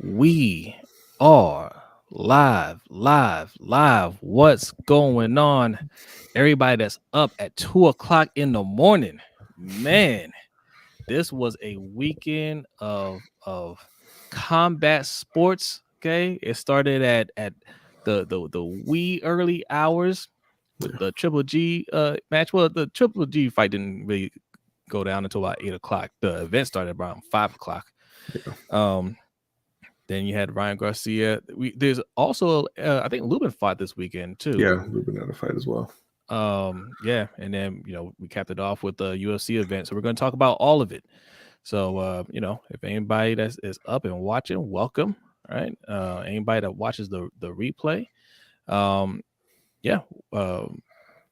We are live. What's going on? Everybody that's up at 2 o'clock in the morning, man, this was a weekend of combat sports. Okay, it started at the wee early hours with the Triple G match. Well, the Triple G fight didn't really go down until about 8 o'clock. The event started around 5 o'clock. Then you had Ryan Garcia. There's also I think Lubin fought this weekend too. Yeah, Lubin had a fight as well. Yeah, and then we capped it off with the UFC event. So we're going to talk about all of it. So if anybody that is up and watching, welcome. All right. Anybody that watches the replay,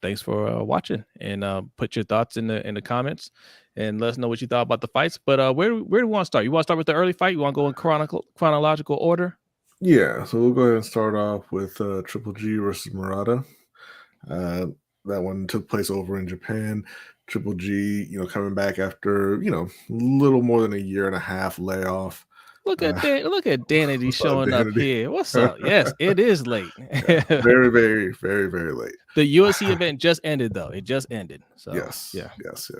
thanks for watching, and put your thoughts in the comments and let us know what you thought about the fights. But where do we want to start? You want to start with the early fight? You want to go in chronological order? Yeah, so we'll go ahead and start off with Triple G versus Murata. That one took place over in Japan. Triple G, coming back after, a little more than a year and a half layoff. Look at Danity showing up here. What's up? Yes, it is late. Very, very, very, very late. The UFC event just ended, though. It just ended. So yes. Yeah. Yes.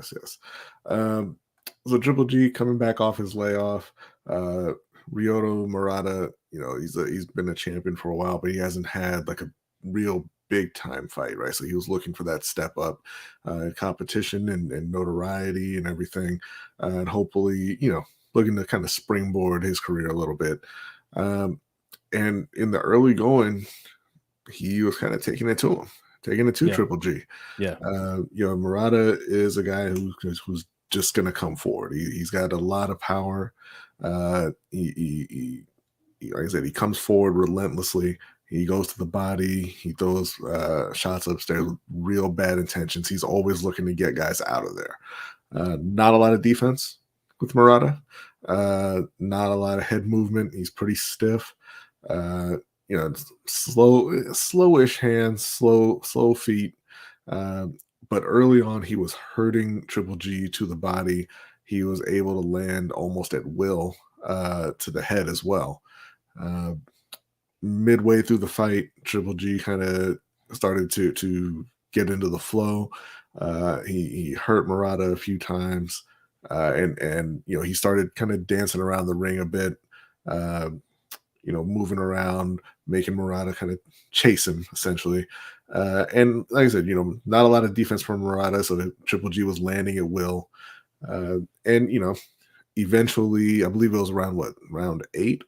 So Triple G coming back off his layoff. Ryoto Murata, he's been a champion for a while, but he hasn't had like a real big time fight, right? So he was looking for that step up competition and notoriety and everything, and hopefully, looking to kind of springboard his career a little bit. And in the early going, he was kind of taking it to Triple G. Yeah. Murata is a guy who's just going to come forward. He's got a lot of power. He like I said, he comes forward relentlessly. He goes to the body. He throws shots upstairs with real bad intentions. He's always looking to get guys out of there. Not a lot of defense with Murata. Not a lot of head movement. He's pretty stiff. Slowish hands, slow feet. But early on, he was hurting Triple G to the body. He was able to land almost at will to the head as well. Midway through the fight, Triple G kind of started to get into the flow. He hurt Murata a few times, and he started kind of dancing around the ring a bit. Moving around, making Murata kind of chase him essentially. And like I said, not a lot of defense from Murata, so Triple G was landing at will. And eventually, I believe it was around round 8.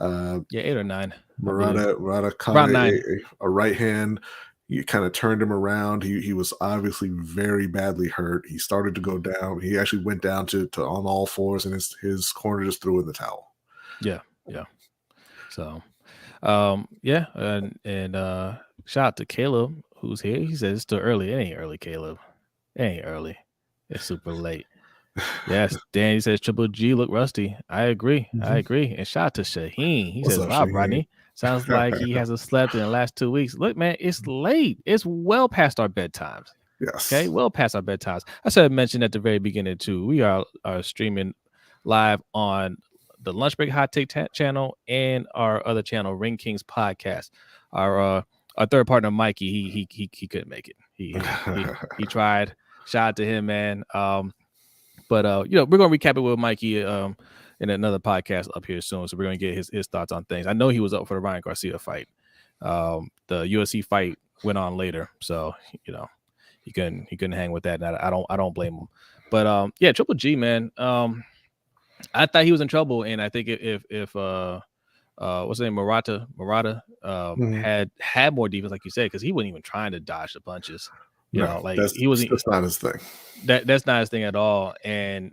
8 or 9. Murata caught a right hand. You kind of turned him around. He was obviously very badly hurt. He started to go down. He actually went down to on all fours, and his corner just threw in the towel. Yeah. So, and shout out to Caleb who's here. He says it's too early. It ain't early, Caleb. It ain't early. It's super late. Yes, Danny says Triple G look rusty. I agree. And shout out to Shaheen. He says, "Wow, Brodny, sounds like he hasn't slept in the last 2 weeks." Look, man, it's late. It's well past our bedtimes. Yes. Okay, well past our bedtimes. I should have mentioned at the very beginning too. We are streaming live on the Lunch Break Hot Take channel and our other channel, Ring Kings Podcast. Our third partner, Mikey, he couldn't make it. He tried. Shout out to him, man. But we're gonna recap it with Mikey in another podcast up here soon. So we're gonna get his thoughts on things. I know he was up for the Ryan Garcia fight. The UFC fight went on later, so he couldn't hang with that. And I don't blame him. But Triple G, man. I thought he was in trouble, and I think if what's his name, Murata had more defense, like you said, because he wasn't even trying to dodge the punches. That's not his thing. That's not his thing at all. And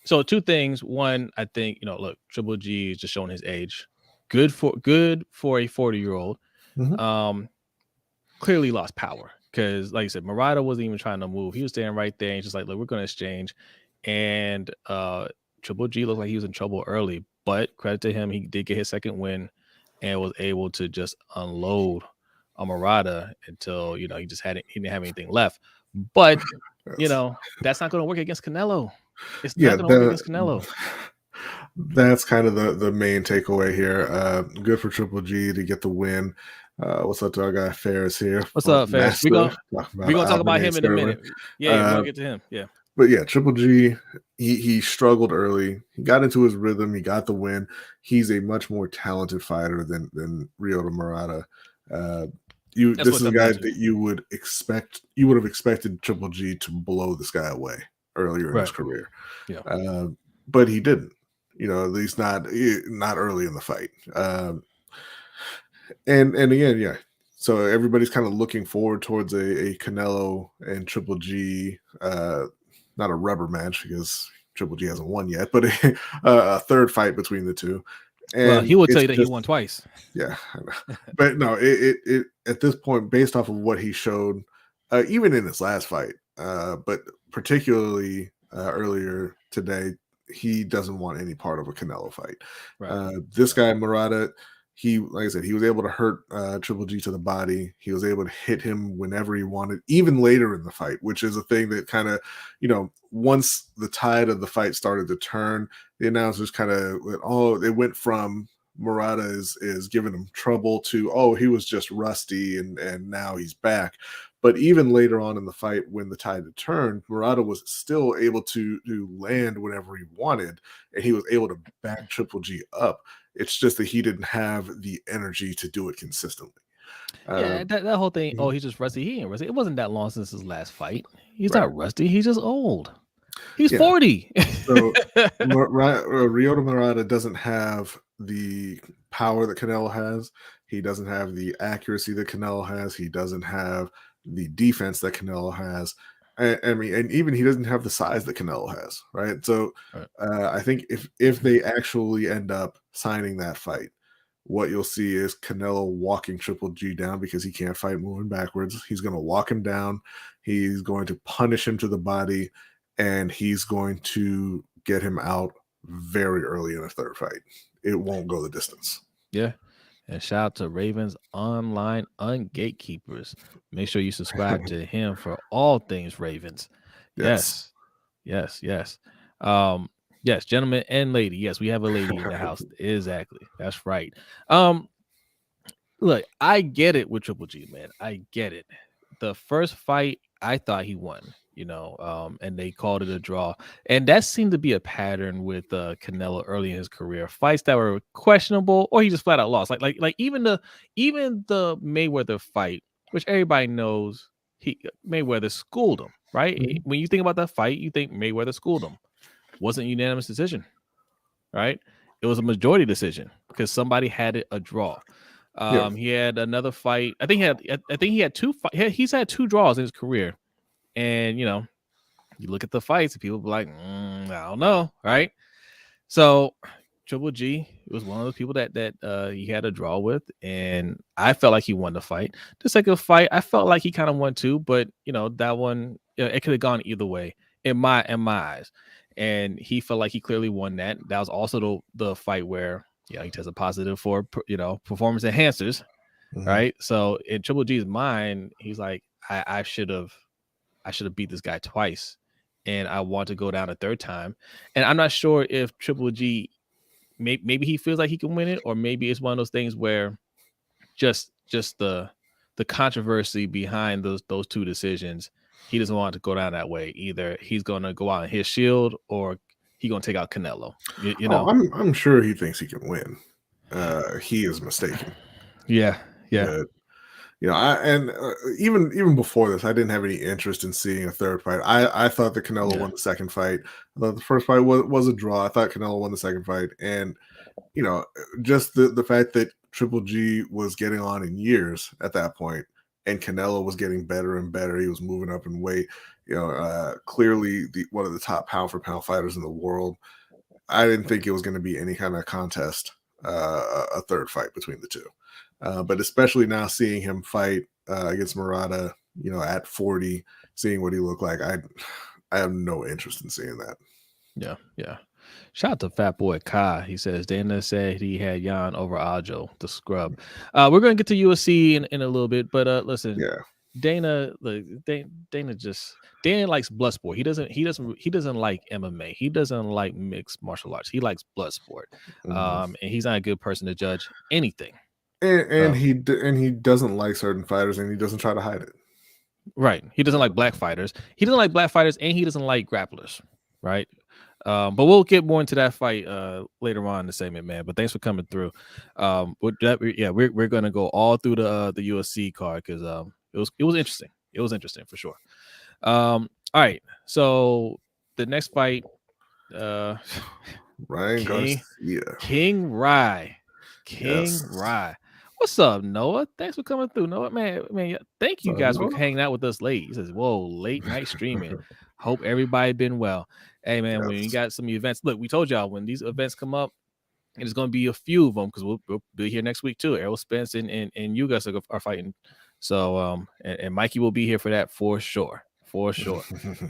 so 2 things. One, I think look, Triple G is just showing his age. Good for a 40-year-old. Clearly lost power because, like I said, Murata wasn't even trying to move. He was standing right there and just like, look, we're going to exchange. And Triple G looked like he was in trouble early, but credit to him, he did get his second win and was able to just unload on Murata until he didn't have anything left. But that's not going to work against Canelo. It's not going to work against Canelo. That's kind of the main takeaway here. Good for Triple G to get the win. What's up to our guy Ferris here, What's up, Ferris? We're Master, gonna talking we're about gonna talk about Aljamain him in a Sterling. minute. Yeah, we're Uh, gonna get to him. Yeah. but yeah, Triple G, he struggled early. He got into his rhythm. He got the win. He's a much more talented fighter than Ryota Murata. Uh, That's this what it is a comes guy down to. that you would expect. You would have expected Triple G to blow this guy away earlier in his Right. career, Yeah. uh, but he didn't. At least not early in the fight. And again, yeah. So everybody's kind of looking forward towards a Canelo and Triple G, not a rubber match because Triple G hasn't won yet, but a third fight between the two. Well, And he will tell it's you that he just, won twice. yeah, I know. But no, it at this point, based off of what he showed, even in his last fight, but particularly earlier today, he doesn't want any part of a Canelo fight. Right. This Right. guy Murata, he like I said, he was able to hurt Triple G to the body. He was able to hit him whenever he wanted, even later in the fight, which is a thing that kind of, once the tide of the fight started to turn, the announcers kind of it went from Murata is giving him trouble to, oh, he was just rusty and now he's back. But even later on in the fight, when the tide had turned, Murata was still able to land whenever he wanted, and he was able to back Triple G up. It's just that he didn't have the energy to do it consistently. Uh, Yeah, that whole thing. Oh, mhm, he's just rusty. He ain't rusty. It wasn't that long since his last fight. He's right. not rusty. He's just old. He's Yeah. 40. So Ryota Murata doesn't have the power that Canelo has. He doesn't have the accuracy that Canelo has. He doesn't have the defense that Canelo has. I mean, and even he doesn't have the size that Canelo has, right? So Right. I think if they actually end up signing that fight, what you'll see is Canelo walking Triple G down because he can't fight moving backwards. He's going to walk him down. He's going to punish him to the body, and he's going to get him out very early in a third fight. It won't go the distance. Yeah. And shout out to Ravens Online Ungatekeepers. Make sure you subscribe to him for all things Ravens. Yes. Yes. Yes. Yes. Um, yes, gentlemen and lady. Yes, we have a lady in the house. Exactly. That's right. Um, Look, I get it with Triple G, man. I get it. The first fight, I thought he won, and they called it a draw. And that seemed to be a pattern with Canelo early in his career. Fights that were questionable, or he just flat out lost. Like even the Mayweather fight, which everybody knows Mayweather schooled him, right? Mhm. When you think about that fight, you think Mayweather schooled him. Wasn't a unanimous decision, right? It was a majority decision because somebody had it a draw. Yeah. He had another fight. I think he had two. He's had two draws in his career, and you look at the fights, and people be like, I don't know, right? So Triple G was one of those people that he had a draw with, and I felt like he won the fight. The second fight, I felt like he kind of won too, but that one, it could have gone either way in my eyes. And he felt like he clearly won that. That was also the fight where he tested positive for performance enhancers, Mhm. right? So in Triple G's mind, he's like, I should have beat this guy twice, and I want to go down a third time. And I'm not sure if Triple G maybe he feels like he can win it, or maybe it's one of those things where just the controversy behind those two decisions, he doesn't want to go down that way. Either he's going to go out in his shield, or he going to take out Canelo. You Oh, know? I'm sure he thinks he can win. He is mistaken. Yeah, yeah, Uh, even before this, I didn't have any interest in seeing a third fight. I thought that Canelo yeah. won the second fight. I thought the first fight was a draw. I thought Canelo won the second fight, and just the fact that Triple G was getting on in years at that point, and Canelo was getting better and better. He was moving up in weight. Clearly the one of the top pound for pound fighters in the world. I didn't think it was going to be any kind of contest, a third fight between the two. But especially now seeing him fight against Murata, at 40, seeing what he looked like, I have no interest in seeing that. Yeah, yeah. Shout out to Fat Boy Kai. He says Dana said he had Jan over Ajo, the scrub. We're gonna get to UFC in a little bit, but listen, Yeah. Dana, look, Dana likes blood sport. He doesn't like MMA. He doesn't like mixed martial arts. He likes blood sport. Mhm. And he's not a good person to judge anything. And Um, he doesn't like certain fighters, and he doesn't try to hide it. right. He doesn't like black fighters. He doesn't like black fighters, and he doesn't like grapplers. Right. But we'll get more into that fight later on in the segment, man. But thanks for coming through. We're gonna go all through the UFC card because it was interesting. It was interesting for sure. All right. So the next fight, uh, Ryan King Garcia. King Rye, King Yes. Rye. What's up, Noah? Thanks for coming through, Noah. Man, thank you So, guys for no? hanging out with us late. He says, "Whoa, late night streaming. Hope everybody been well." Hey, man, when you Yes. got some events, look, we told y'all when these events come up, and there's going to be a few of them because we'll be here next week too. Errol Spence and you guys are fighting. So and Mikey will be here for that for sure. For sure.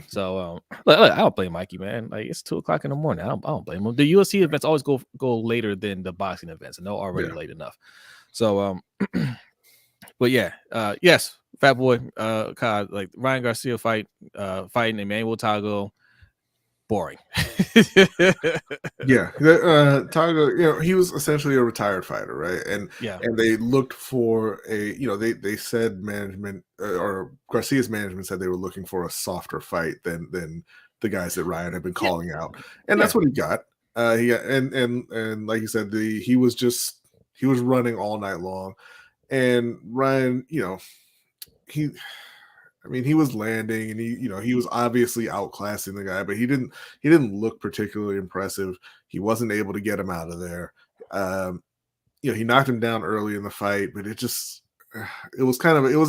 So look, I don't blame Mikey, man. Like it's 2 o'clock in the morning. I don't blame him. The UFC events always go later than the boxing events, and they're already Yeah. late enough. So but yeah, yes, Fat Boy, God, like Ryan Garcia fighting Emmanuel Tagoe, boring. Yeah, Tagoe, he was essentially a retired fighter, right? Yeah. And they looked for they said management or Garcia's management said they were looking for a softer fight than the guys that Ryan had been Yeah. calling out, and Yeah. that's what he got. He got, and like you said, he was running all night long, and Ryan, he I mean, he was landing, and he was obviously outclassing the guy, but he didn't look particularly impressive. He wasn't able to get him out of there. Um, he knocked him down early in the fight, but it was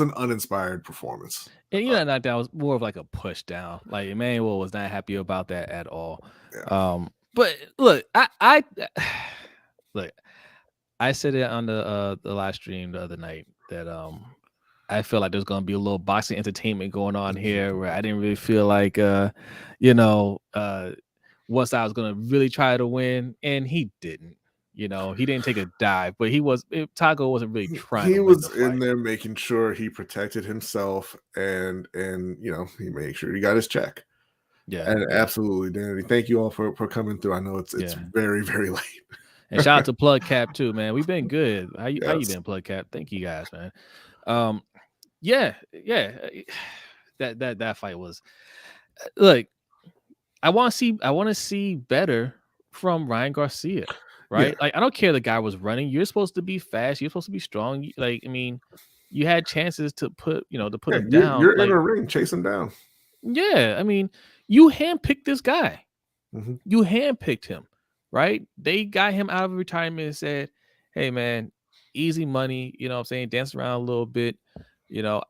an uninspired performance. And that was more of like a push down. Like Emmanuel was not happy about that at all. Yeah, But look, I look, I said it on the live stream the other night that I feel like there's gonna be a little boxing entertainment going on here where I didn't really feel like once I was gonna really try to win, and he didn't. He didn't take a dive, but Tago wasn't really trying he to win the was in fight. there making sure he protected himself, and he made sure he got his check. Yeah, And yeah, absolutely, Danny. Thank you all for coming through. I know it's yeah. very, very late. And shout out to Plug Cap too, man. We've been good. How you Yes. been, Plug Cap? Thank you guys, man. Um, yeah, yeah. That fight was look. I want to see better from Ryan Garcia, Yeah. right? Like I don't care the guy was running. You're supposed to be fast. You're supposed to be strong. Like I mean, you had chances to put Yeah, him down. you're in Like a ring, chase him down. yeah, I mean, you handpicked this guy. Mhm. You handpicked him, right? They got him out of retirement and said, "Hey, man, easy money. You know what I'm saying? Dance around a little bit."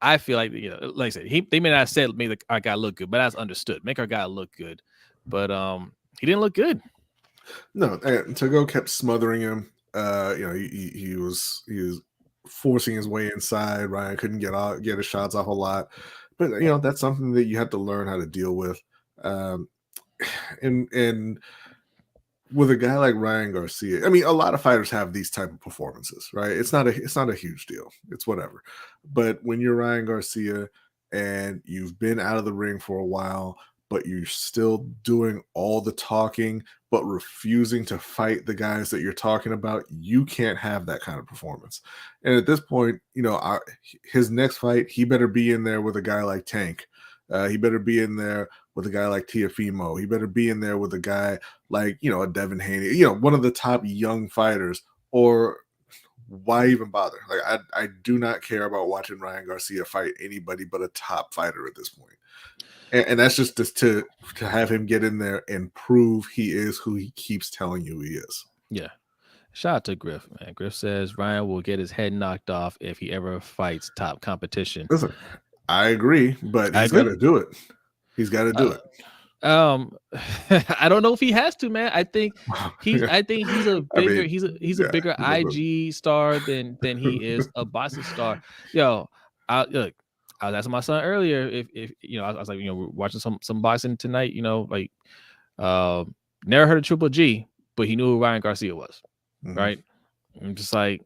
I feel like like I said, they may not have said make our guy look good, but that's understood. Make our guy look good, but he didn't look good. No, and Tagoe kept smothering him. He was forcing his way inside. Ryan couldn't get his shots off a lot, but that's something that you have to learn how to deal with. Um, and with a guy like Ryan Garcia, I mean, a lot of fighters have these type of performances, right? It's not a huge deal. It's whatever. But when you're Ryan Garcia and you've been out of the ring for a while, but you're still doing all the talking, but refusing to fight the guys that you're talking about, you can't have that kind of performance. And at this point, his next fight, he better be in there with a guy like Tank. He better be in there with a guy like Tiafimo. He better be in there with a guy like a Devin Haney, one of the top young fighters. Or why even bother? Like I do not care about watching Ryan Garcia fight anybody but a top fighter at this point. And that's just to have him get in there and prove he is who he keeps telling you he is. Yeah. Shout out to Griff, man. Griff says Ryan will get his head knocked off if he ever fights top competition. Listen, I agree, but I he's got agree. to do it. He's got to do Uh, it. I don't know if he has to, man. I think he's Yeah. I think he's a I bigger mean, he's a yeah, bigger he doesn't. IG star than he is a boxing star. Yo, look, I was asking my son earlier if I was like, we're watching some boxing tonight, like uh never heard of Triple G, but he knew who Ryan Garcia was, Mhm. right? I'm just like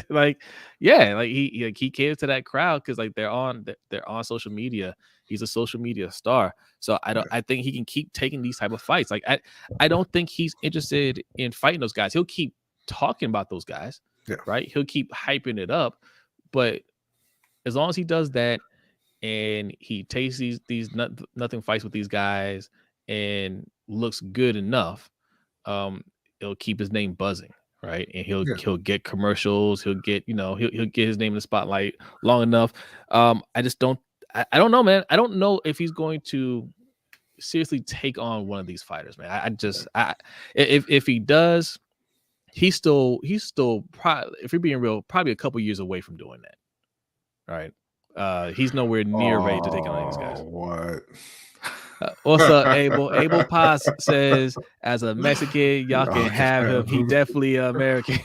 Like, yeah, like he caters to that crowd because like they're on social media. He's a social media star. So I think he can keep taking these type of fights. Like I don't think he's interested in fighting those guys. He'll keep talking about those guys, Yeah. right? He'll keep hyping it up, but as long as he does that and he takes nothing fights with these guys and looks good enough, um, it'll keep his name buzzing, right? And Yeah. he'll get commercials, he'll get, he'll get his name in the spotlight long enough. I just don't I don't know, man. I don't know if he's going to seriously take on one of these fighters, man. If he does, he's still probably, if you're being real, probably a couple years away from doing that. All right. He's nowhere near ready to take on any of these guys. Oh, what? What's up, Abel? Abel Paz says, as a Mexican, y'all Y'all can can have him. have He him. definitely American.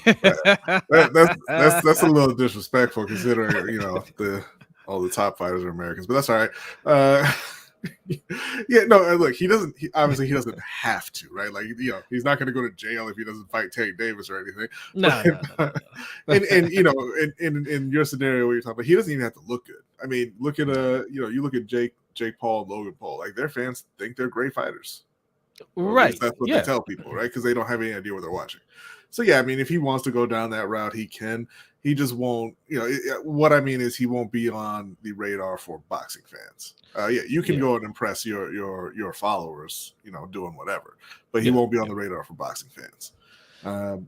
That's a little disrespectful considering all the top fighters are Americans, but that's all right. Yeah, no, look, obviously he doesn't have to, right? Like, he's not going to go to jail if he doesn't fight Tank Davis or anything. No. And in your scenario where you're talking about, he doesn't even have to look good. I mean, look at you look at Jake Paul and Logan Paul. Like, their fans think they're great fighters. Or at least that's what they tell people, right? Because they don't have any idea what they're watching. So yeah, I mean, if he wants to go down that route, he can. He just won't. What I mean is, he won't be on the radar for boxing fans. Yeah, you can go and impress your followers, doing whatever, but he won't be on the radar for boxing fans. I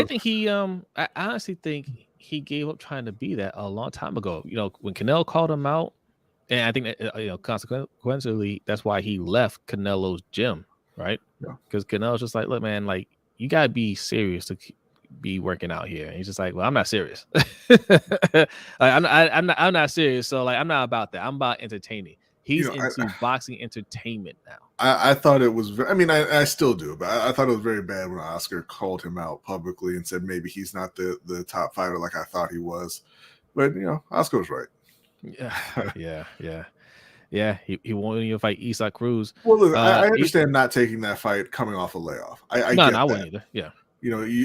think I honestly think he gave up trying to be that a long time ago. When Canelo called him out, and I think that, consequently, that's why he left Canelo's gym, right? Because Canelo's just like, look, man, like, you gotta be serious to be working out here. And he's just like, well, I'm not serious. Like, I'm not serious. So like, I'm not about that. I'm about entertaining. He's into boxing entertainment now. I thought it was. I mean, I still do, but I thought it was very bad when Oscar called him out publicly and said maybe he's not the top fighter like I thought he was. But Oscar was right. Yeah. He wanted to fight Isaac Cruz. Well, look, I understand not taking that fight coming off a layoff. I get I that. wouldn't either. Yeah.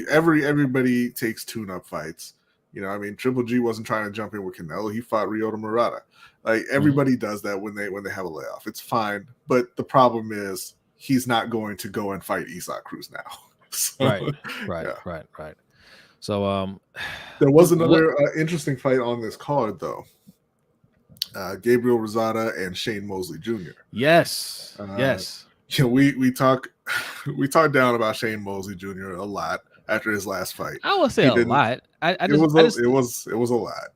Everybody takes tune-up fights. I mean, Triple G wasn't trying to jump in with Canelo. He fought Ryota Murata. Like, everybody does that when they have a layoff. It's fine. But the problem is he's not going to go and fight Isaac Cruz now. So, Right. So there was another interesting fight on this card, though. Gabriel Rosado and Shane Mosley Jr. Yes. We talk down about Shane Mosley Jr. a lot after his last fight. I would say a lot. It was a lot.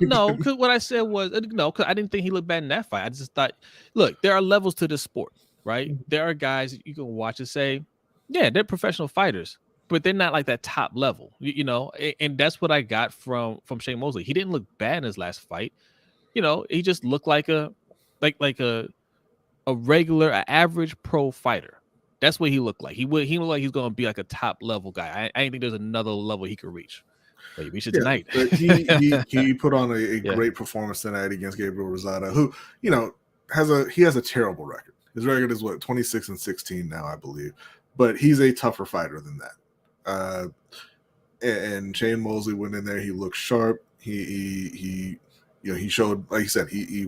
No, because what I said was no, because I didn't think he looked bad in that fight. I just thought, look, there are levels to this sport, right? There are guys you can watch and say, yeah, they're professional fighters, but they're not like that top level, and that's what I got from Shane Mosley. He didn't look bad in his last fight. He just looked like a regular, average pro fighter. That's what he looked like. He looked like he's going to be like a top level guy. I didn't think there's another level he could reach. But he reached it tonight. But he put on a great performance tonight against Gabriel Rosado, who has a terrible record. His record is 26-16 now, I believe. But he's a tougher fighter than that. And Shane Mosley went in there. He looked sharp. He showed, like you said, he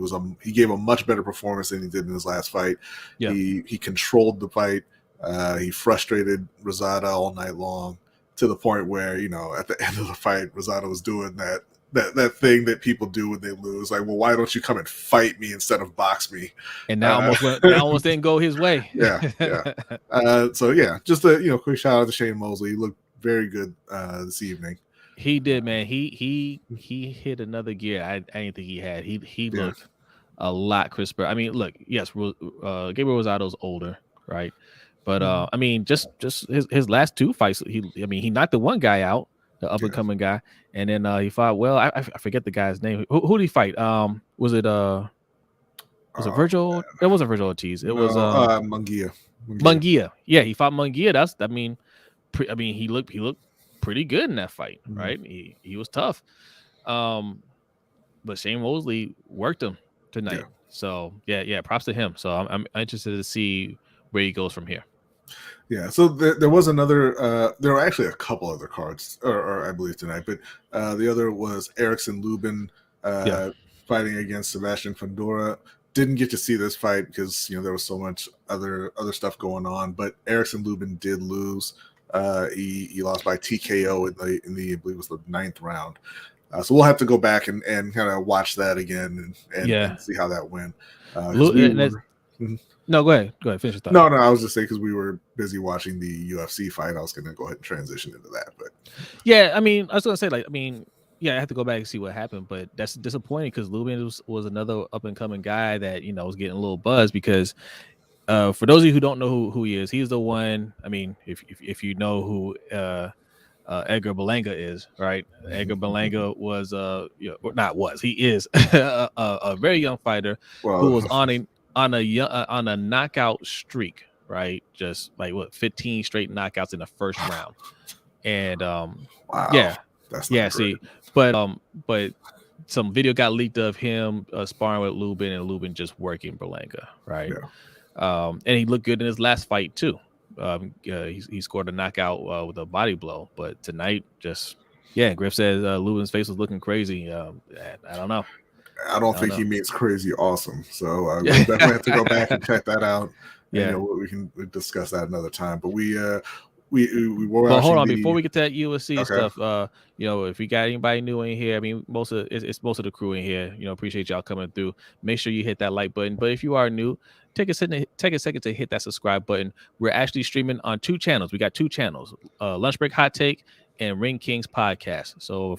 gave a much better performance than he did in his last fight. Yeah. He controlled the fight. He frustrated Rosado all night long to the point where, at the end of the fight, Rosado was doing that thing that people do when they lose. Like, well, why don't you come and fight me instead of box me? And that almost didn't go his way. Yeah. So yeah, just a quick shout out to Shane Mosley. He looked very good this evening. He did, man. He hit another gear I didn't think he had. He looked a lot crisper. I mean, look, yes, Gabriel Rosado's older, right? But I mean, just his last two fights, he knocked the one guy out, the up and coming guy, and then he fought. Well, I forget the guy's name. Who did he fight? Was it Virgil? It wasn't Virgil Ortiz. It was Munguia. Munguia. Yeah, he fought Munguia. He looked pretty good in that fight, right? He was tough. But Shane Mosley worked him tonight. Yeah. So yeah, props to him. So I'm interested to see where he goes from here. Yeah, so there was another. There were actually a couple other cards, or I believe tonight, but the other was Erickson Lubin Yeah. fighting against Sebastian Fundora. Didn't get to see this fight because there was so much other stuff going on. But Erickson Lubin did lose. He lost by TKO in the I believe it was the 9th round. So we'll have to go back and kind of watch that again and see how that went. Because we were. No, go ahead. Go ahead. Finish your thought. No, I was just saying because we were busy watching the UFC fight. I was going to go ahead and transition into that. But yeah, I mean, I was going to say, like, I mean, yeah, I have to go back and see what happened, but that's disappointing because Lubin was another up and coming guy that was getting a little buzz because for those of you who don't know who he is, he's the one. I mean, if you know who Edgar Berlanga is, right? Edgar Berlanga was he is a very young fighter who was on a knockout streak, right? Just like 15 straight knockouts in the first round. And wow, that's not great. See, but some video got leaked of him sparring with Lubin and Lubin just working Berlanga, right? Yeah. And he looked good in his last fight too. He scored a knockout with a body blow, but tonight Griff says Lubin's face was looking crazy. I don't know. I don't think he means crazy awesome. So we'll definitely have to go back and check that out. Yeah, and, we can discuss that another time. But we were. But hold on, before we get to that USC stuff, if we got anybody new in here, I mean, it's most of the crew in here. Appreciate y'all coming through. Make sure you hit that like button. But if you are new, take a second to hit that subscribe button. We're actually streaming on 2 channels. We got 2 channels: Lunch Break Hot Take and Ring Kings Podcast. So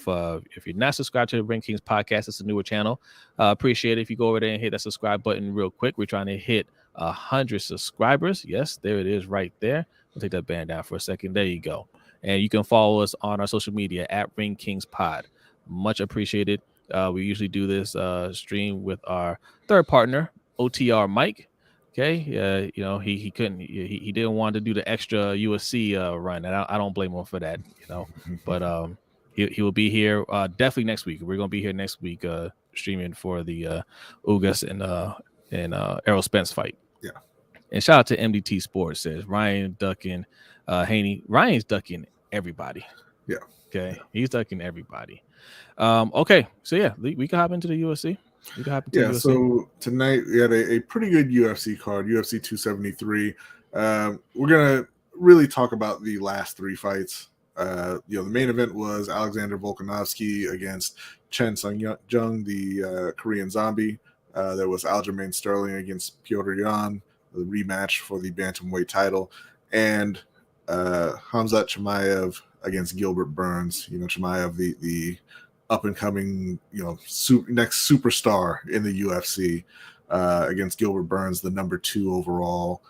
if you're not subscribed to the Ring Kings Podcast, it's a newer channel. Appreciate it if you go over there and hit that subscribe button real quick. We're trying to hit 100 subscribers. Yes, there it is right there. We'll take that band down for a second. There you go. And you can follow us on our social media at Ring Kings Pod. Much appreciated. We usually do this stream with our third partner, OTR Mike. Okay. He couldn't, he didn't want to do the extra USC run. And I don't blame him for that, but he will be here definitely next week. We're going to be here next week streaming for the Ugas and Errol Spence fight. Yeah. And shout out to MDT Sports, says Ryan ducking Haney. Ryan's ducking everybody. Yeah. Okay. Yeah. He's ducking everybody. Okay. So yeah, we can hop into the UFC. We can hop into the UFC. So tonight we had a pretty good UFC card, UFC 273. We're gonna really talk about the last 3 fights. The main event was Alexander Volkanovski against Chan-sung Jung, the Korean zombie. There was Aljamain Sterling against Petr Yan, the rematch for the bantamweight title, and Khamzat Chimaev against Gilbert Burns. Chimaev, the up and coming, next superstar in the UFC, against Gilbert Burns, the number 2 overall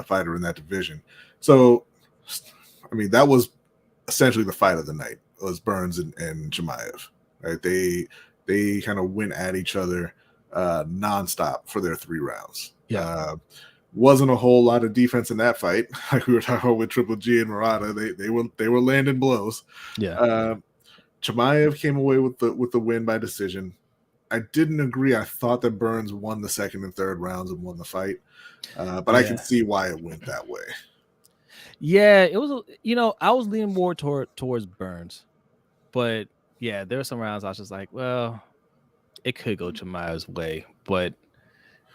fighter in that division. So, I mean, that was essentially the fight of the night. It was Burns and Chimaev. Right? They kind of went at each other nonstop for their 3 rounds. Yeah. Wasn't a whole lot of defense in that fight, like we were talking about with Triple G and Murata. They were landing blows. Yeah. Chimaev came away with the win by decision. I didn't agree. I thought that Burns won the 2nd and 3rd rounds and won the fight, but I can see why it went that way. Yeah, it was. I was leaning more towards Burns, but yeah, there were some rounds I was just like, well, it could go Chimaev's way, but.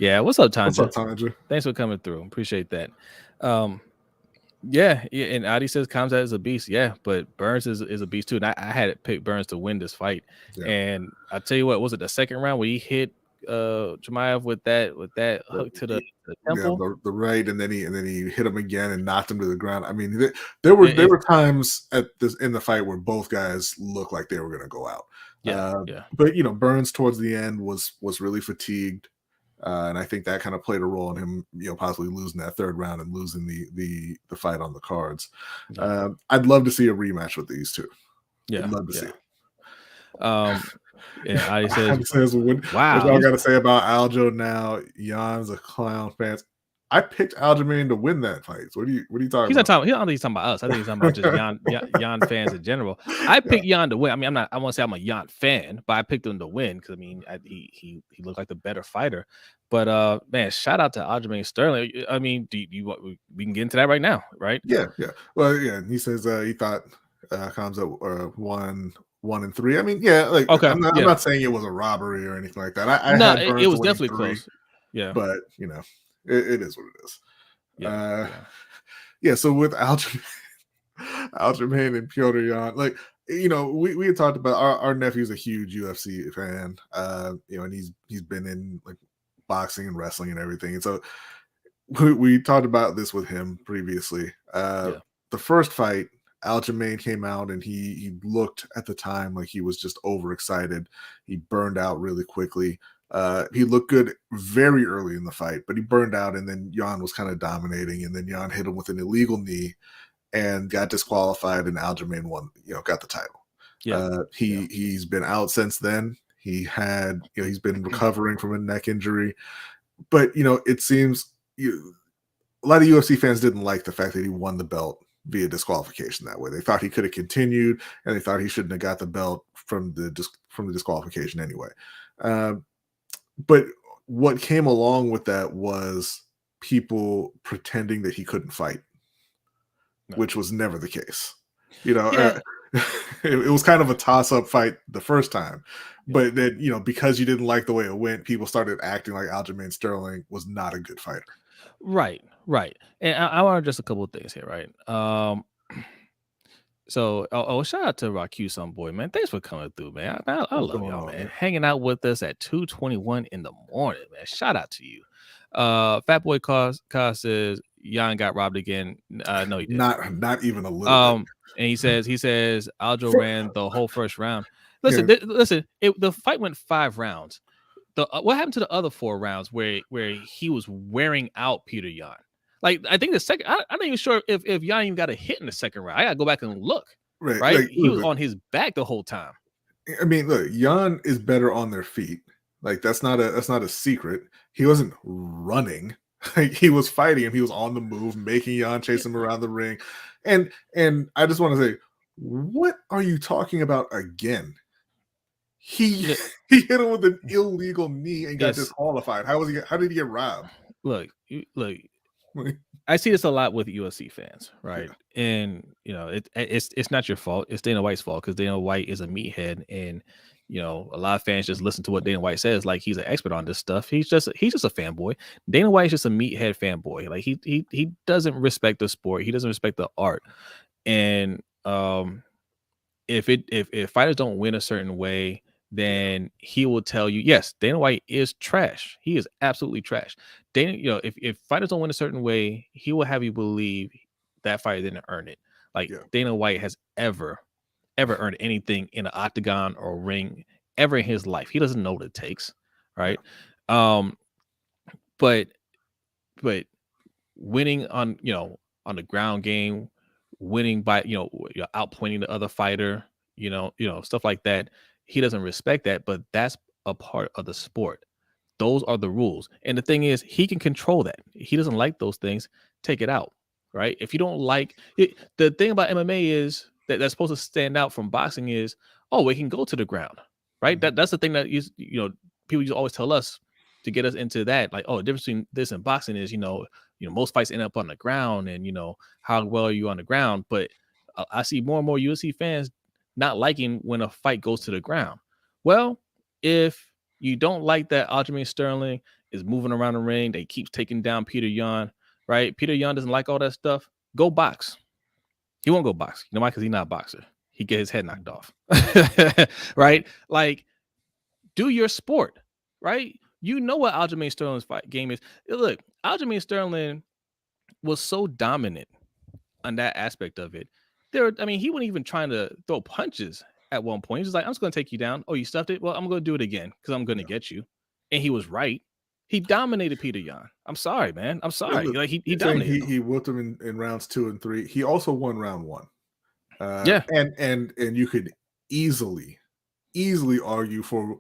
Yeah, what's up, Tanja? What's up, Tanja? Thanks for coming through. Appreciate that. Yeah, and Adi says Khamzat is a beast. Yeah, but Burns is a beast too. And I had it picked Burns to win this fight. Yeah. And I tell you what, was it the 2nd round where he hit Chimaev with that hook to the temple? Yeah, the right, and then he hit him again and knocked him to the ground. I mean, there were times in the fight where both guys looked like they were going to go out. Yeah, But Burns towards the end was really fatigued. And I think that kind of played a role in him, possibly losing that 3rd round and losing the fight on the cards. Yeah. I'd love to see a rematch with these 2. Yeah, I'd love to see it. I says, wow. What y'all got to say about Aljo now? Jan's a clown fan. I picked Aljamain to win that fight. So what are you talking He's not about? talking. I don't think he's talking about us. I think he's talking about just Jan fans in general. I Yeah, picked Jan to win. I mean, I'm not. I won't say I'm a Jan fan, but I picked him to win because I mean, he looked like the better fighter. But man, shout out to Aljamain Sterling. I mean, we can get into that right now, right? yeah, yeah. Well, yeah. And he says he thought Kamsa 1-3. I mean, yeah. Like Okay, I'm yeah. not saying it was a robbery or anything like that. I No, had it Burns was winning definitely 3, close. Yeah, but it is what it is. yeah, Uh, yeah, yeah. So with Aljamain and Piotr Jan, like we had talked about our nephew's a huge UFC fan, and he's been in like boxing and wrestling and everything, and so we talked about this with him previously. yeah, The first fight, Aljamain came out and he looked at the time like he was just overexcited. He burned out really quickly. He looked good very early in the fight, but he burned out, and then Jan was kind of dominating, and then Jan hit him with an illegal knee and got disqualified, and Aljamain won, got the title. yeah, yeah. He's been out since then. He's been recovering from a neck injury, but it seems a lot of UFC fans didn't like the fact that he won the belt via disqualification that way. They thought he could have continued, and they thought he shouldn't have got the belt from the disqualification anyway. But what came along with that was people pretending that he couldn't fight, No. which was never the case. You know, Yeah, it was kind of a toss-up fight the first time, yeah. but then because you didn't like the way it went, people started acting like Aljamain Sterling was not a good fighter. Right, right. And I want to address a couple of things here, right? So, shout out to Raku, some boy, man. Thanks for coming through, man. I What's love going y'all, on man. here? Hanging out with us at 2:21 in the morning, man. Shout out to you. Fat Boy Cause says Jan got robbed again. No, he didn't. Not even a little bit. And he says Aljo ran the whole first round. Yeah, Listen, listen. The fight went 5 rounds. What happened to the other 4 rounds where he was wearing out Peter Yan? Like I think the second, I'm not even sure if Yan even got a hit in the second round. I gotta go back and look. right. Right, Like, he was listen, on his back the whole time. I mean, look, Jan is better on their feet. Like that's not a secret. He wasn't running. Like he was fighting him. He was on the move, making Jan chase him around the ring. And I just want to say, what are you talking about again? He Look, he hit him with an illegal knee and got it's disqualified. How did he get robbed? look. I see this a lot with UFC fans, right? Yeah, And it's not your fault. It's Dana White's fault because Dana White is a meathead, and a lot of fans just listen to what Dana White says, like he's an expert on this stuff. He's just a fanboy. Dana White is just a meathead fanboy. Like he doesn't respect the sport. He doesn't respect the art. And if fighters don't win a certain way, then he will tell you, yes, Dana White is trash. He is absolutely trash. Dana, if fighters don't win a certain way, he will have you believe that fighter didn't earn it. Like yeah, Dana White has ever earned anything in an octagon or ring ever in his life. He doesn't know what it takes, yeah, right? Um, but but winning on the ground game, winning by you're outpointing the other fighter, stuff like that. He doesn't respect that, but that's a part of the sport. Those are the rules. And the thing is, he can control that. He doesn't like those things, take it out. Right? If you don't like it, the thing about MMA is that's supposed to stand out from boxing is, oh, it can go to the ground. Right? mhm, That's the thing that people used to always tell us to get us into that. Like, oh, the difference between this and boxing is, most fights end up on the ground, and how well are you on the ground. But I see more and more UFC fans not liking when a fight goes to the ground. Well, if you don't like that Aljamain Sterling is moving around the ring, they keeps taking down Peter Yan, right? Peter Yan doesn't like all that stuff. Go box. He won't go box. You know why? Because he's not a boxer. He get his head knocked off. Right? Like, do your sport, right? You know what Aljamain Sterling's fight game is. Look, Aljamain Sterling was so dominant on that aspect of it. He wasn't even trying to throw punches at one point. He's just like, I'm just gonna take you down. Oh, you stuffed it? Well, I'm gonna do it again because I'm gonna yeah. get you. And he was right. He dominated Peter Yan. I'm sorry, man. I'm Yeah, sorry. look, Like he you're saying dominated him. he whooped him in rounds 2 and 3. He also won round 1. Yeah. And you could easily argue for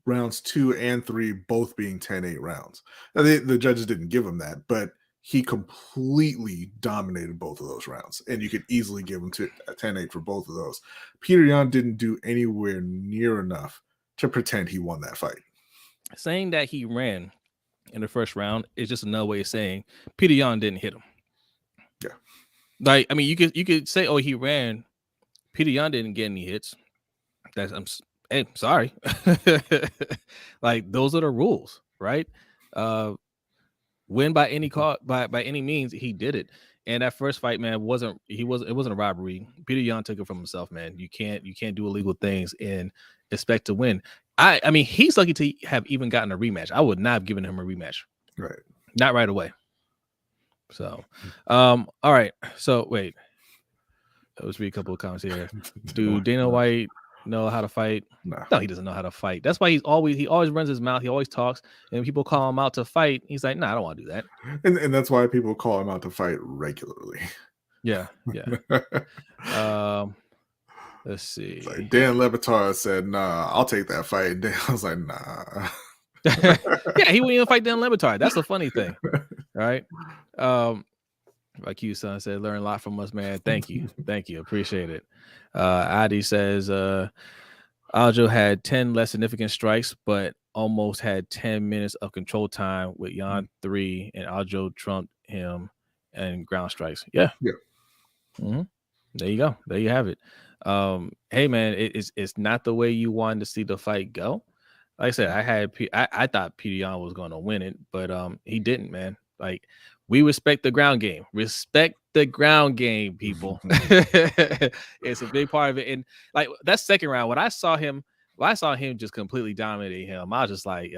rounds 2 and 3 both being 10-8 rounds. Now, the judges didn't give him that, but he completely dominated both of those rounds, and you could easily give him a 10-8 for both of those. Peter Yan didn't do anywhere near enough to pretend he won that fight. Saying that he ran in the first round is just another way of saying Peter Yan didn't hit him. Yeah. Like, I mean, you could say, oh, he ran. Peter Yan didn't get any hits. I'm sorry. Like, those are the rules, right? Win by any by any means, he did it. And that first fight, man, it wasn't a robbery. Peter Yan took it from himself, man. You can't do illegal things and expect to win. I mean, he's lucky to have even gotten a rematch. I would not have given him a rematch. Right. Not right away. So, all right. So wait. Let's read a couple of comments here. Do Dana White know how to fight? No, he doesn't know how to fight. That's why he always runs his mouth. He always talks, and people call him out to fight. He's like, "Nah, I don't want to do that." And that's why people call him out to fight regularly. Yeah. Let's see. Like Dan Le Batard said, "Nah, I'll take that fight." Dan was like, "Nah." Yeah, he wouldn't even fight Dan Le Batard. That's the funny thing, right? Like you, son, said, learn a lot from us, man. Thank you. Appreciate it. Adi says, Aljo had 10 less significant strikes, but almost had 10 minutes of control time with Yan 3, and Aljo trumped him and ground strikes. Yeah. Mm-hmm. There you go. There you have it. Hey, man, it's not the way you wanted to see the fight go. Like I said, I thought Peter Yan was going to win it, but he didn't, man. Like, we respect the ground game. Respect the ground game, people. It's a big part of it. And like that second round, when I saw him just completely dominate him, I was just like,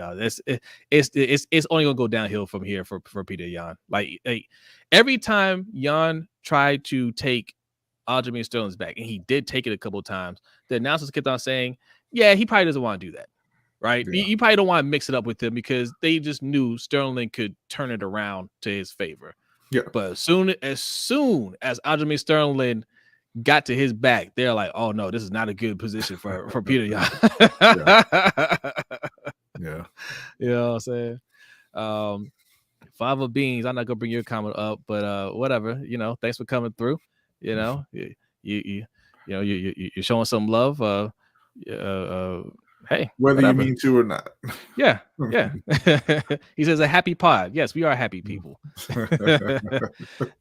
it's only gonna go downhill from here for Peter Yan. Like every time Yan tried to take Aljamain Sterling's back, and he did take it a couple of times, the announcers kept on saying, yeah, he probably doesn't want to do that. Right. Yeah. You probably don't want to mix it up with him because they just knew Sterling could turn it around to his favor. Yeah. But as soon as Aljamain Sterling got to his back, they're like, oh no, this is not a good position for Peter Yan. Yeah. You know what I'm saying? Fava Beans, I'm not gonna bring your comment up, but whatever, you know, thanks for coming through. You know, you're showing some love. Hey, whether whatever. You mean to or not. Yeah. He says a happy pod. Yes, we are happy people.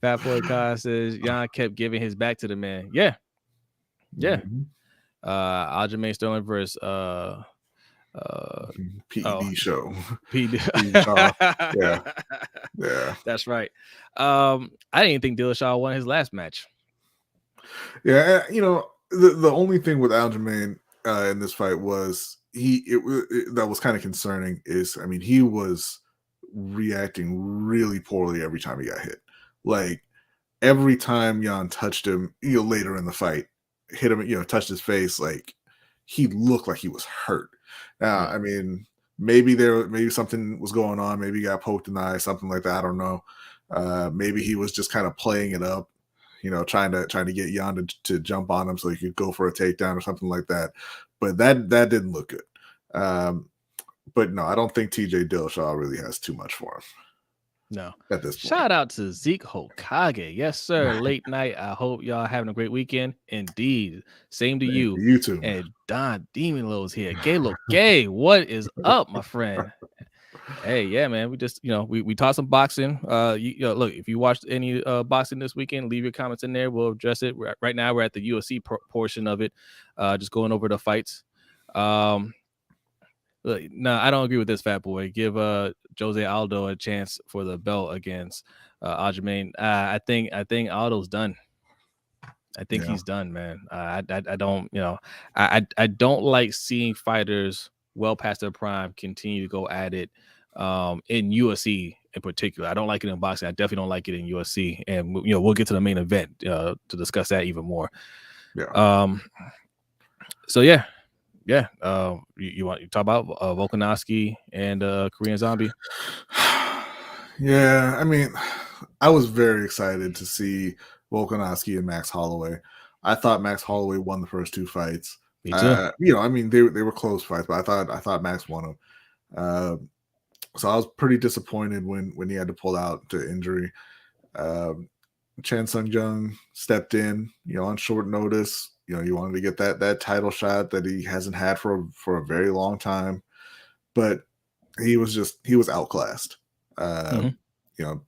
Fat Boy Kai says Yan kept giving his back to the man. Yeah. Mm-hmm. Aljamain Sterling versus PED show. PED. Yeah. That's right. I didn't think Dillashaw won his last match. Yeah, you know, the only thing with Aljamain in this fight was that was kind of concerning is, I mean, he was reacting really poorly every time he got hit. Like every time Yan touched him, later in the fight, hit him, touched his face, like he looked like he was hurt. Now, I mean, maybe something was going on. Maybe he got poked in the eye, something like that. I don't know. Maybe he was just kind of playing it up, trying to get Yan to jump on him so he could go for a takedown or something like that. But that didn't look good. But no, I don't think TJ Dillashaw really has too much for him. No. At this point. Shout out to Zeke Hokage. Yes, sir. Late night. I hope y'all having a great weekend. Indeed. Same to you. You too. And Don Demon Low's here. Gay look gay. What is up, my friend? Hey, yeah, man. We just, we taught some boxing. Look, if you watched any boxing this weekend, leave your comments in there. We'll address it. Right now, we're at the UFC portion of it. Just going over the fights. No, I don't agree with this, Fat Boy. Give Jose Aldo a chance for the belt against Aljamain. I think Aldo's done. I think he's done, man. I don't, I don't like seeing fighters well past their prime continue to go at it in UFC in particular. I don't like it in boxing. I definitely don't like it in UFC. And we'll get to the main event to discuss that even more. Yeah. So yeah. Yeah, you talk about Volkanovski and Korean Zombie? Yeah, I mean, I was very excited to see Volkanovski and Max Holloway. I thought Max Holloway won the first two fights. Me too. I mean, they were close fights, but I thought Max won them. So I was pretty disappointed when he had to pull out to injury. Um, Chan-sung stepped in, on short notice. He wanted to get that title shot that he hasn't had for a very long time, but he was outclassed. Uh, Mhm. you know,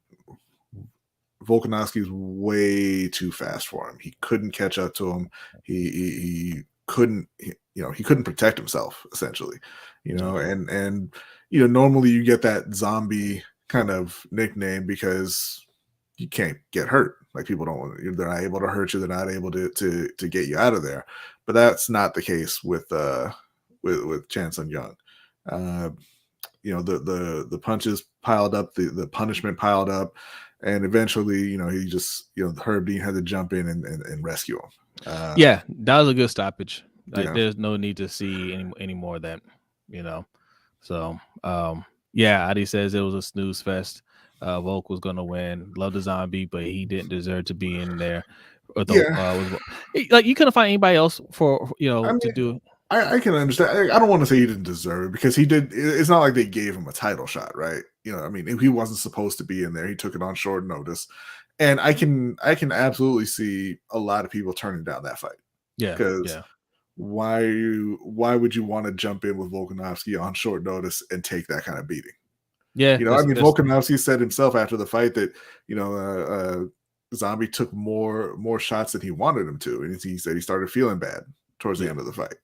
Volkanovski's way too fast for him. He couldn't catch up to him. He couldn't he couldn't protect himself essentially. Yeah. And normally you get that zombie kind of nickname because you can't get hurt. Like people they're not able to hurt you. They're not able to get you out of there. But that's not the case with Chan Sung Young. Uh, the punches piled up, the punishment piled up, and eventually, he just Herb Dean had to jump in and rescue him. Yeah, that was a good stoppage. Like, Yeah, there's no need to see any more of that, you know. So, yeah, Adi says it was a snooze fest. Volk was gonna win. Love the zombie, but he didn't deserve to be in there. Although, yeah. like, you couldn't find anybody else for I to mean, do. I can understand. I don't want to say he didn't deserve it because he did. It's not like they gave him a title shot, right? I mean, he wasn't supposed to be in there. He took it on short notice, and I can absolutely see a lot of people turning down that fight Yeah, because yeah, why would you want to jump in with Volkanovski on short notice and take that kind of beating? yeah. I mean, That's Volkanovski said himself after the fight that Zombie took more shots than he wanted him to, and he said he started feeling bad towards the yeah, end of the fight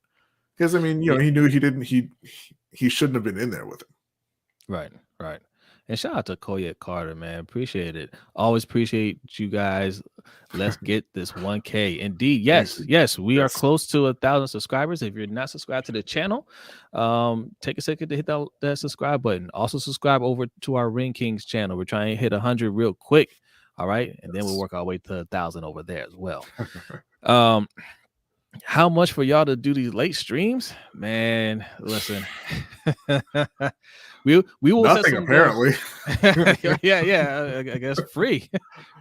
because I mean, yeah. he knew he shouldn't have been in there with him. Right, right. And shout out to Koya Carter, man. Appreciate it. Always appreciate you guys. Let's get this 1K. Indeed, Thank yes, you. yes, we are Yes. close to 1,000 subscribers. If you're not subscribed to the channel, take a second to hit that subscribe button. Also, subscribe over to our Ring Kings channel. We're trying to hit 100 real quick. All right, and then we'll Yes. work our way to 1,000 over there as well. Um, how much for y'all to do these late streams, man? Listen, we will set Nothing some goals. apparently. Yeah, I guess free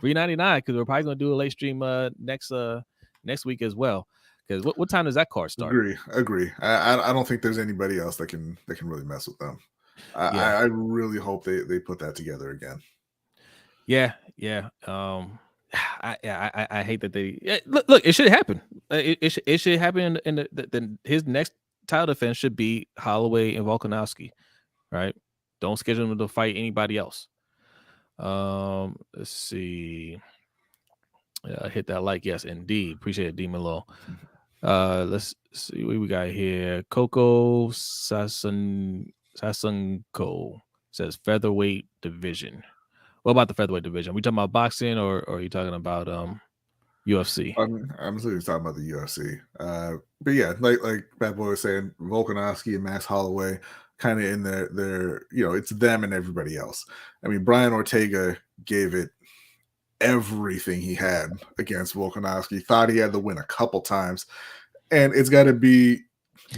99 because we're probably gonna do a late stream next week as well. Because what time does that card start? Agree. I don't think there's anybody else that can really mess with them. Yeah, I really hope they put that together again. yeah. I hate that they look. It should happen. It should happen in his next title defense should be Holloway and Volkanovski. Right? Don't schedule him to fight anybody else. Let's see. Hit that like. Yes, indeed. Appreciate it, Demon Low. Let's see what we got here. Coco Sasunko says featherweight division. What about the featherweight division? Are we talking about boxing or are you talking about UFC? I'm talking about the UFC. But yeah, like Bad Boy was saying, Volkanovski and Max Holloway kind of in their it's them and everybody else. I mean, Brian Ortega gave it everything he had against Volkanovski. Thought he had the win a couple times, and it's got to be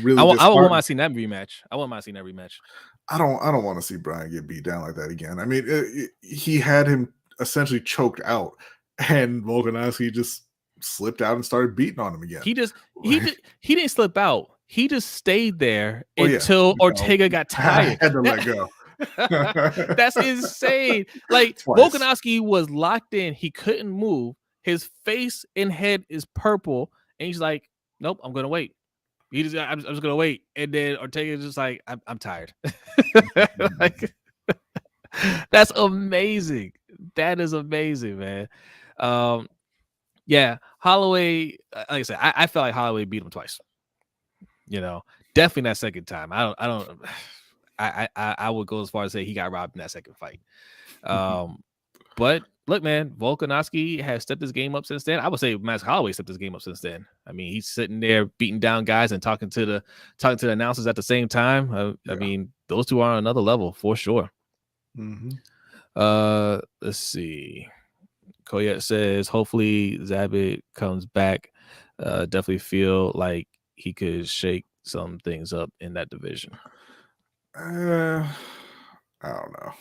really I wouldn't disheartening. mind seeing that rematch. I wouldn't mind seeing that rematch. I don't want to see Brian get beat down like that again. I mean, he had him essentially choked out, and Volkanovski just slipped out and started beating on him again. He didn't slip out. He just stayed there Oh yeah, until Ortega got tired. I had to let go. That's insane. Like Twice. Volkanovski was locked in. He couldn't move. His face and head is purple, and he's like, "Nope, I'm gonna wait." I'm just gonna wait. And then Ortega's just like, I'm tired. Like, that's amazing. That is amazing, man. Yeah, Holloway. Like I said, I felt like Holloway beat him twice. Definitely that second time. I don't. I would go as far as say he got robbed in that second fight. But look, man, Volkanovski has stepped his game up since then. I would say Max Holloway stepped his game up since then. I mean, he's sitting there beating down guys and talking to the announcers at the same time. I mean, those two are on another level for sure. Mm-hmm. Let's see. Koyet says, hopefully Zabit comes back. Definitely feel like he could shake some things up in that division. I don't know.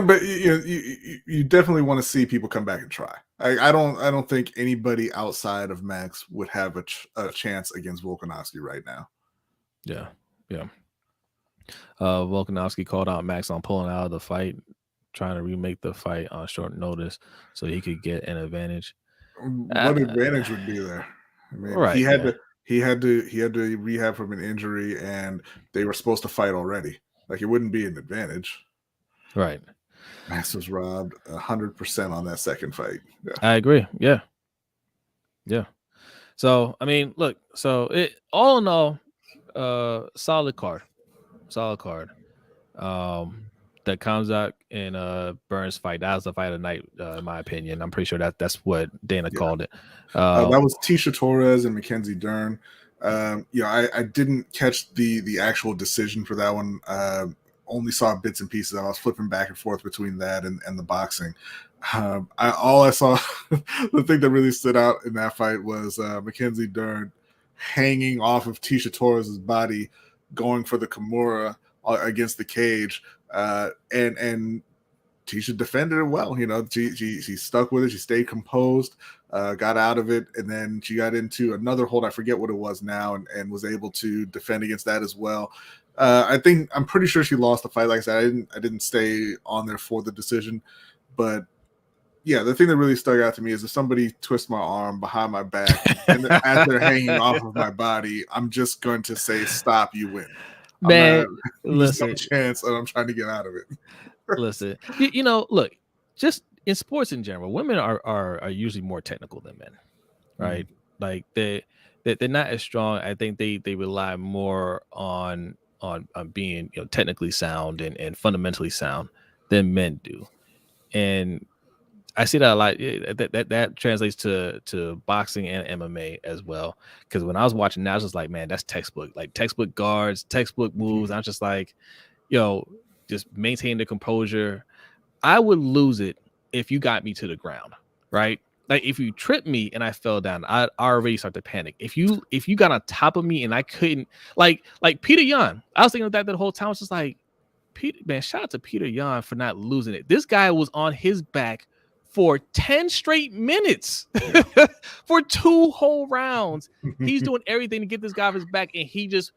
but you definitely want to see people come back and try. I don't think anybody outside of Max would have a chance against Volkanovski right now. Yeah. Volkanovski called out Max on pulling out of the fight, trying to remake the fight on short notice so he could get an advantage. What advantage would be there? I mean, Right, yeah, he had to rehab from an injury, and they were supposed to fight already. Like, it wouldn't be an advantage. right. Max was robbed 100% on that second fight. Yeah. I agree. Yeah, yeah. So I mean, look. So it all in all, solid card, solid card. Um, that comes out in Burns fight. That was the fight of the night, in my opinion. I'm pretty sure that's what Dana Yeah. called it. That was Tisha Torres and Mackenzie Dern. I didn't catch the actual decision for that one. Only saw bits and pieces. I was flipping back and forth between that and the boxing. All I saw, the thing that really stood out in that fight was Mackenzie Dern hanging off of Tisha Torres's body, going for the Kimura against the cage, and Tisha defended it well. You know, she stuck with it. She stayed composed, got out of it, and then she got into another hold. I forget what it was now, and was able to defend against that as well. I'm pretty sure she lost the fight. Like I said, I didn't stay on there for the decision, but yeah, the thing that really stuck out to me is if somebody twists my arm behind my back and as they're hanging off of my body, I'm just going to say, "Stop! You win." Man, There's no listen, chance that I'm trying to get out of it. listen. You know, look, just in sports in general, women are usually more technical than men, right? Like they're not as strong. I think they rely more on being technically sound and fundamentally sound than men do, and I see that a lot. That translates to boxing and MMA as well. Because when I was watching that, I was just like, man, that's textbook. Like textbook guards, textbook moves. I'm just like, just maintain the composure. I would lose it if you got me to the ground, right? Like if you tripped me and I fell down, I already start to panic. If you got on top of me and I couldn't, like Peter Yan, I was thinking of that the whole time. I was just like, Peter, man, shout out to Peter Yan for not losing it. This guy was on his back for 10 straight minutes for 2 whole rounds. He's doing everything to get this guy off his back, and he just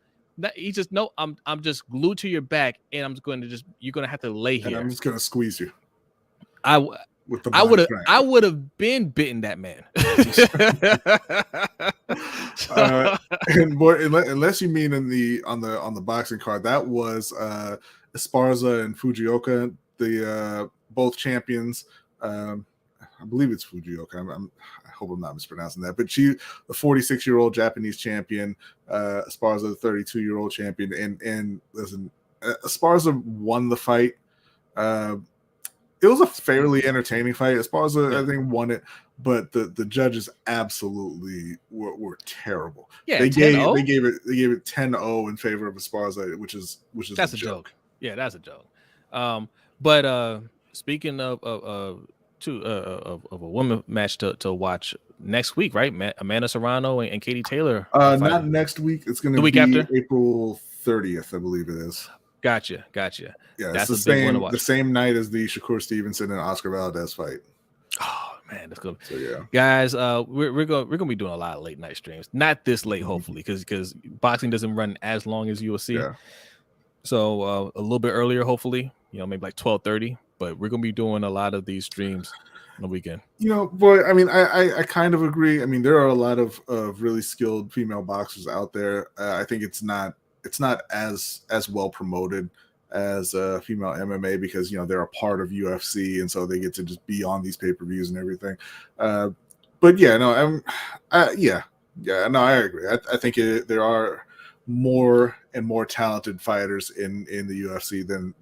no, I'm just glued to your back, and I'm going to you're going to have to lay here. And I'm just going to squeeze you. With the I would have been bitten that man. And more, unless you mean on the boxing card, that was Esparza and Fujioka, the both champions. I believe it's Fujioka. I hope I'm not mispronouncing that. But she, the 46-year-old Japanese champion, Esparza, the 32-year-old champion, and listen, Esparza won the fight. It was a fairly entertaining fight. Esparza, I think, won it, but the judges absolutely were terrible. Yeah, they gave it 10-0 in favor of Esparza, which is that's a joke. Yeah, that's a joke. But speaking of a woman match to watch next week, right? Amanda Serrano and Katie Taylor. Not next week. It's going to be after? April 30th, I believe it is. Gotcha. Yeah, that's the same night as the Shakur Stevenson and Oscar Valdez fight. Oh man, that's good. So yeah, guys, we're gonna be doing a lot of late night streams. Not this late, hopefully, because boxing doesn't run as long as UFC. Yeah. So a little bit earlier, hopefully, maybe like 12:30. But we're gonna be doing a lot of these streams on the weekend. Boy, I mean, I kind of agree. I mean, there are a lot of really skilled female boxers out there. I think it's not as well promoted as female MMA because they're a part of UFC and so they get to just be on these pay-per-views and everything. But yeah, no, I agree. I think there are more and more talented fighters in the UFC than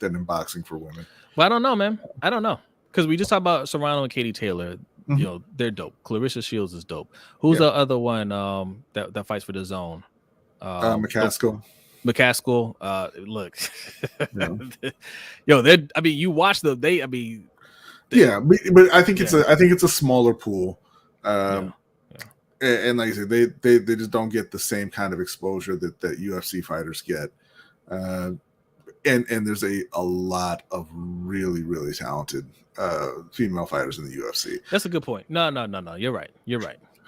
in boxing for women. Well, I don't know, man. I don't know because we just talked about Serrano and Katie Taylor. They're dope. Clarissa Shields is dope. Who's the other one that fights for the zone? McCaskill. Look, I mean, you watch them. Yeah, but I think it's a smaller pool, and like I said, they just don't get the same kind of exposure that UFC fighters get, and there's a lot of really talented female fighters in the UFC. That's a good point. No, you're right.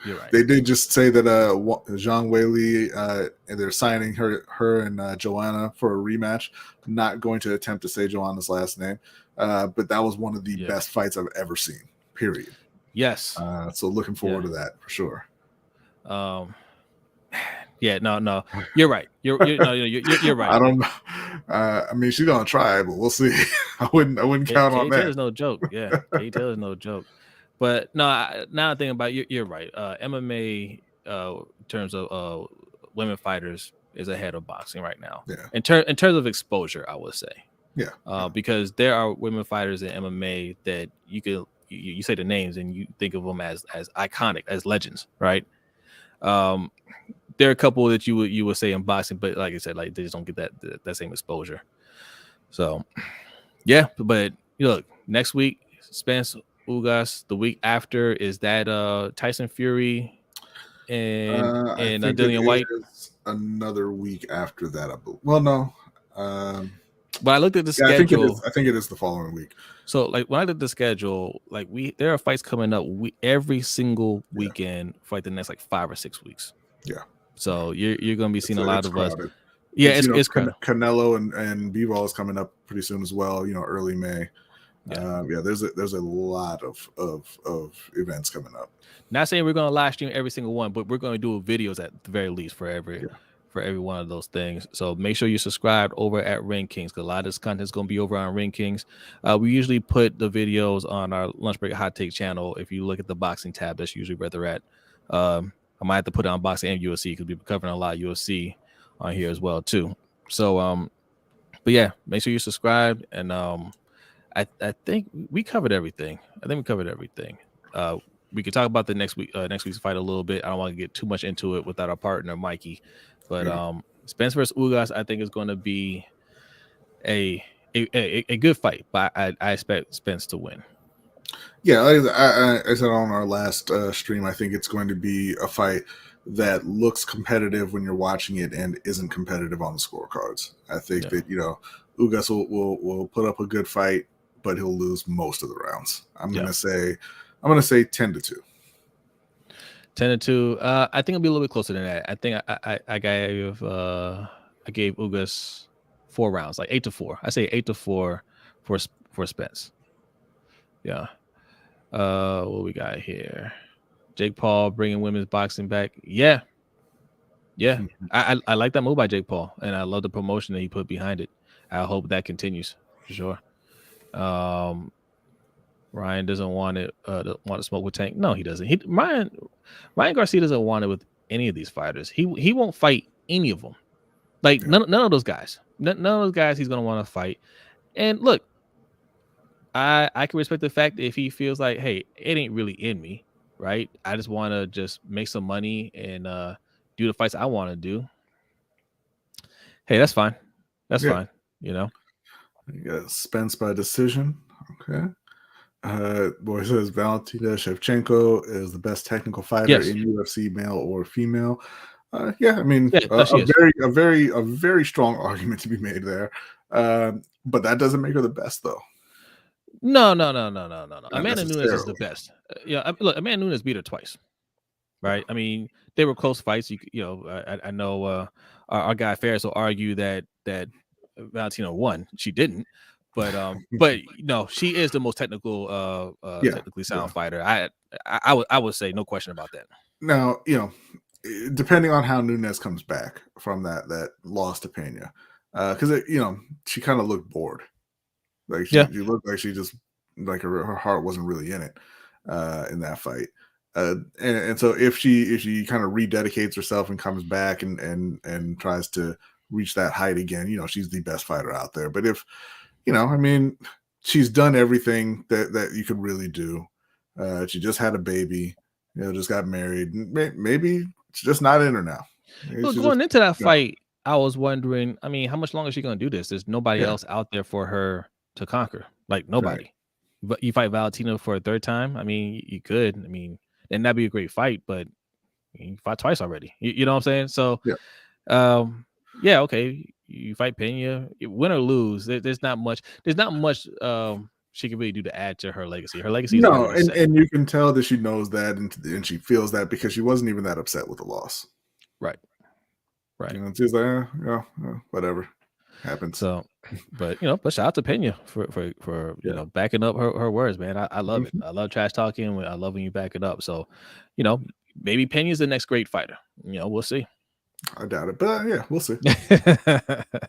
You're right. They did just say that Zhang Weili and they're signing her and Joanna for a rematch. Not going to attempt to say Joanna's last name, but that was one of the Yeah. best fights I've ever seen. Period. Yes. So looking forward Yeah. to that for sure. Yeah. No. You're right. You're right. I don't know. I mean, she's gonna try, but we'll see. I wouldn't count on Katie that. Taylor's no joke. Yeah, Katie Taylor's no joke. But no, now I think about you're right. MMA, in terms of women fighters, is ahead of boxing right now. Yeah. In terms of exposure, I would say. Yeah. Because there are women fighters in MMA that you say the names and you think of them as iconic, as legends, right? There are a couple that you would say in boxing, but like I said, like they just don't get that same exposure. So yeah, but look, next week Spence Ugas. The week after is that Tyson Fury and I think it Dillian White. is another week after that. I believe. Well, no. But I looked at the Yeah, schedule. I think it is the following week. So like when I did the schedule, like there are fights coming up every single weekend for like the next like 5 or 6 weeks. Yeah. So you're going to be seeing a lot of crowded. us. Yeah, it's crowded. Canelo and Bivol is coming up pretty soon as well. Early May. Yeah. There's a lot of events coming up. Not saying we're going to live stream every single one, but we're going to do videos at the very least for every one of those things. So make sure you subscribe over at Ring Kings, because a lot of this content is going to be over on Ring Kings. We usually put the videos on our Lunch Break Hot Take channel. If you look at the boxing tab, that's usually where they're at. I might have to put it on boxing and UFC because we've been covering a lot of UFC on here as well too. So but yeah, make sure you subscribe. And I think we covered everything. We could talk about the next week's fight a little bit. I don't want to get too much into it without our partner Mikey, but Spence versus Ugas, I think is going to be a good fight, but I expect Spence to win. Yeah, I said on our last stream, I think it's going to be a fight that looks competitive when you're watching it and isn't competitive on the scorecards. I think that Ugas will put up a good fight, but he'll lose most of the rounds. I'm gonna say 10-2. 10-2. I think it'll be a little bit closer than that. I think I gave Ugas 4 rounds, like 8-4. I say 8-4 for Spence. Yeah. What we got here? Jake Paul bringing women's boxing back. Yeah. I like that move by Jake Paul, and I love the promotion that he put behind it. I hope that continues for sure. Ryan doesn't want to smoke with Tank. No, he doesn't. Ryan Garcia doesn't want it with any of these fighters. He won't fight any of them. Like none of those guys. None of those guys he's gonna want to fight. And look, I can respect the fact that if he feels like, hey, it ain't really in me, right? I just want to just make some money and do the fights I want to do. Hey, that's fine. That's fine. You got Spence by decision. Okay. Boy says Valentina Shevchenko is the best technical fighter in UFC, male or female. I mean, a very strong argument to be made there. But that doesn't make her the best, though. No. Amanda Nunes is the best. Look, Amanda Nunes beat her twice, right? I mean, they were close fights. I know our guy Ferris will argue that Valentina won. She didn't, but no, she is the most technically sound fighter. I would say no question about that. Now, depending on how Nunes comes back from that loss to Pena, because she kind of looked bored. Like she looked like she just like her heart wasn't really in it in that fight. And so if she kind of rededicates herself and comes back and tries to reach that height again, she's the best fighter out there. But if I mean, she's done everything that you could really do. She just had a baby, just got married. Maybe it's just not in her now. Look, going into that fight, I was wondering, I mean, how much longer is she going to do this? There's nobody else out there for her to conquer. Like nobody. Right. But you fight Valentina for a third time? I mean, you could. I mean, and that'd be a great fight, but you fought twice already. You know what I'm saying? So, okay. You fight Pena, win or lose. There's not much she can really do to add to her legacy. Her legacy is harder No, to say. and you can tell that she knows that and she feels that because she wasn't even that upset with the loss. Right. Right. You know, she's like, yeah, whatever happens. So, but but shout out to Pena for Yeah. backing up her words, man. I love it. Mhm. I love trash talking. I love when you back it up. So, maybe Pena's the next great fighter. We'll see. I doubt it, but yeah, we'll see.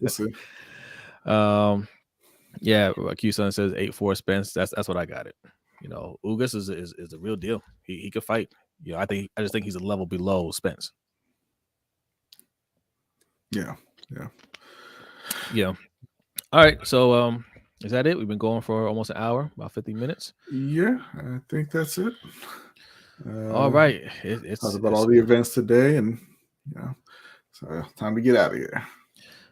We'll see. Yeah, Q-Son says 8-4 Spence. That's what I got it. Ugas is the real deal. He could fight. I just think he's a level below Spence. Yeah. Yeah. All right. So is that it? We've been going for almost an hour, about 50 minutes. Yeah, I think that's it. All right. Talked about all the events today, and so time to get out of here.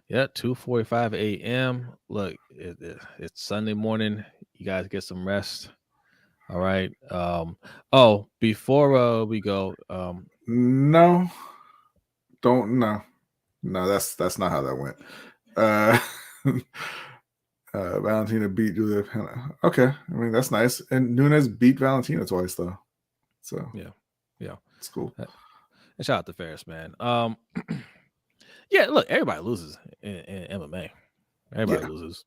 Yeah, 2:45 a.m. Look, it's Sunday morning. You guys get some rest. All right. Before we go, No, that's not how that went. Valentina beat Julia Pena. Okay, I mean that's nice. And Nunes beat Valentina twice though, so yeah, it's cool. And shout out to Ferris, man. Yeah, look, everybody loses in MMA. Everybody loses.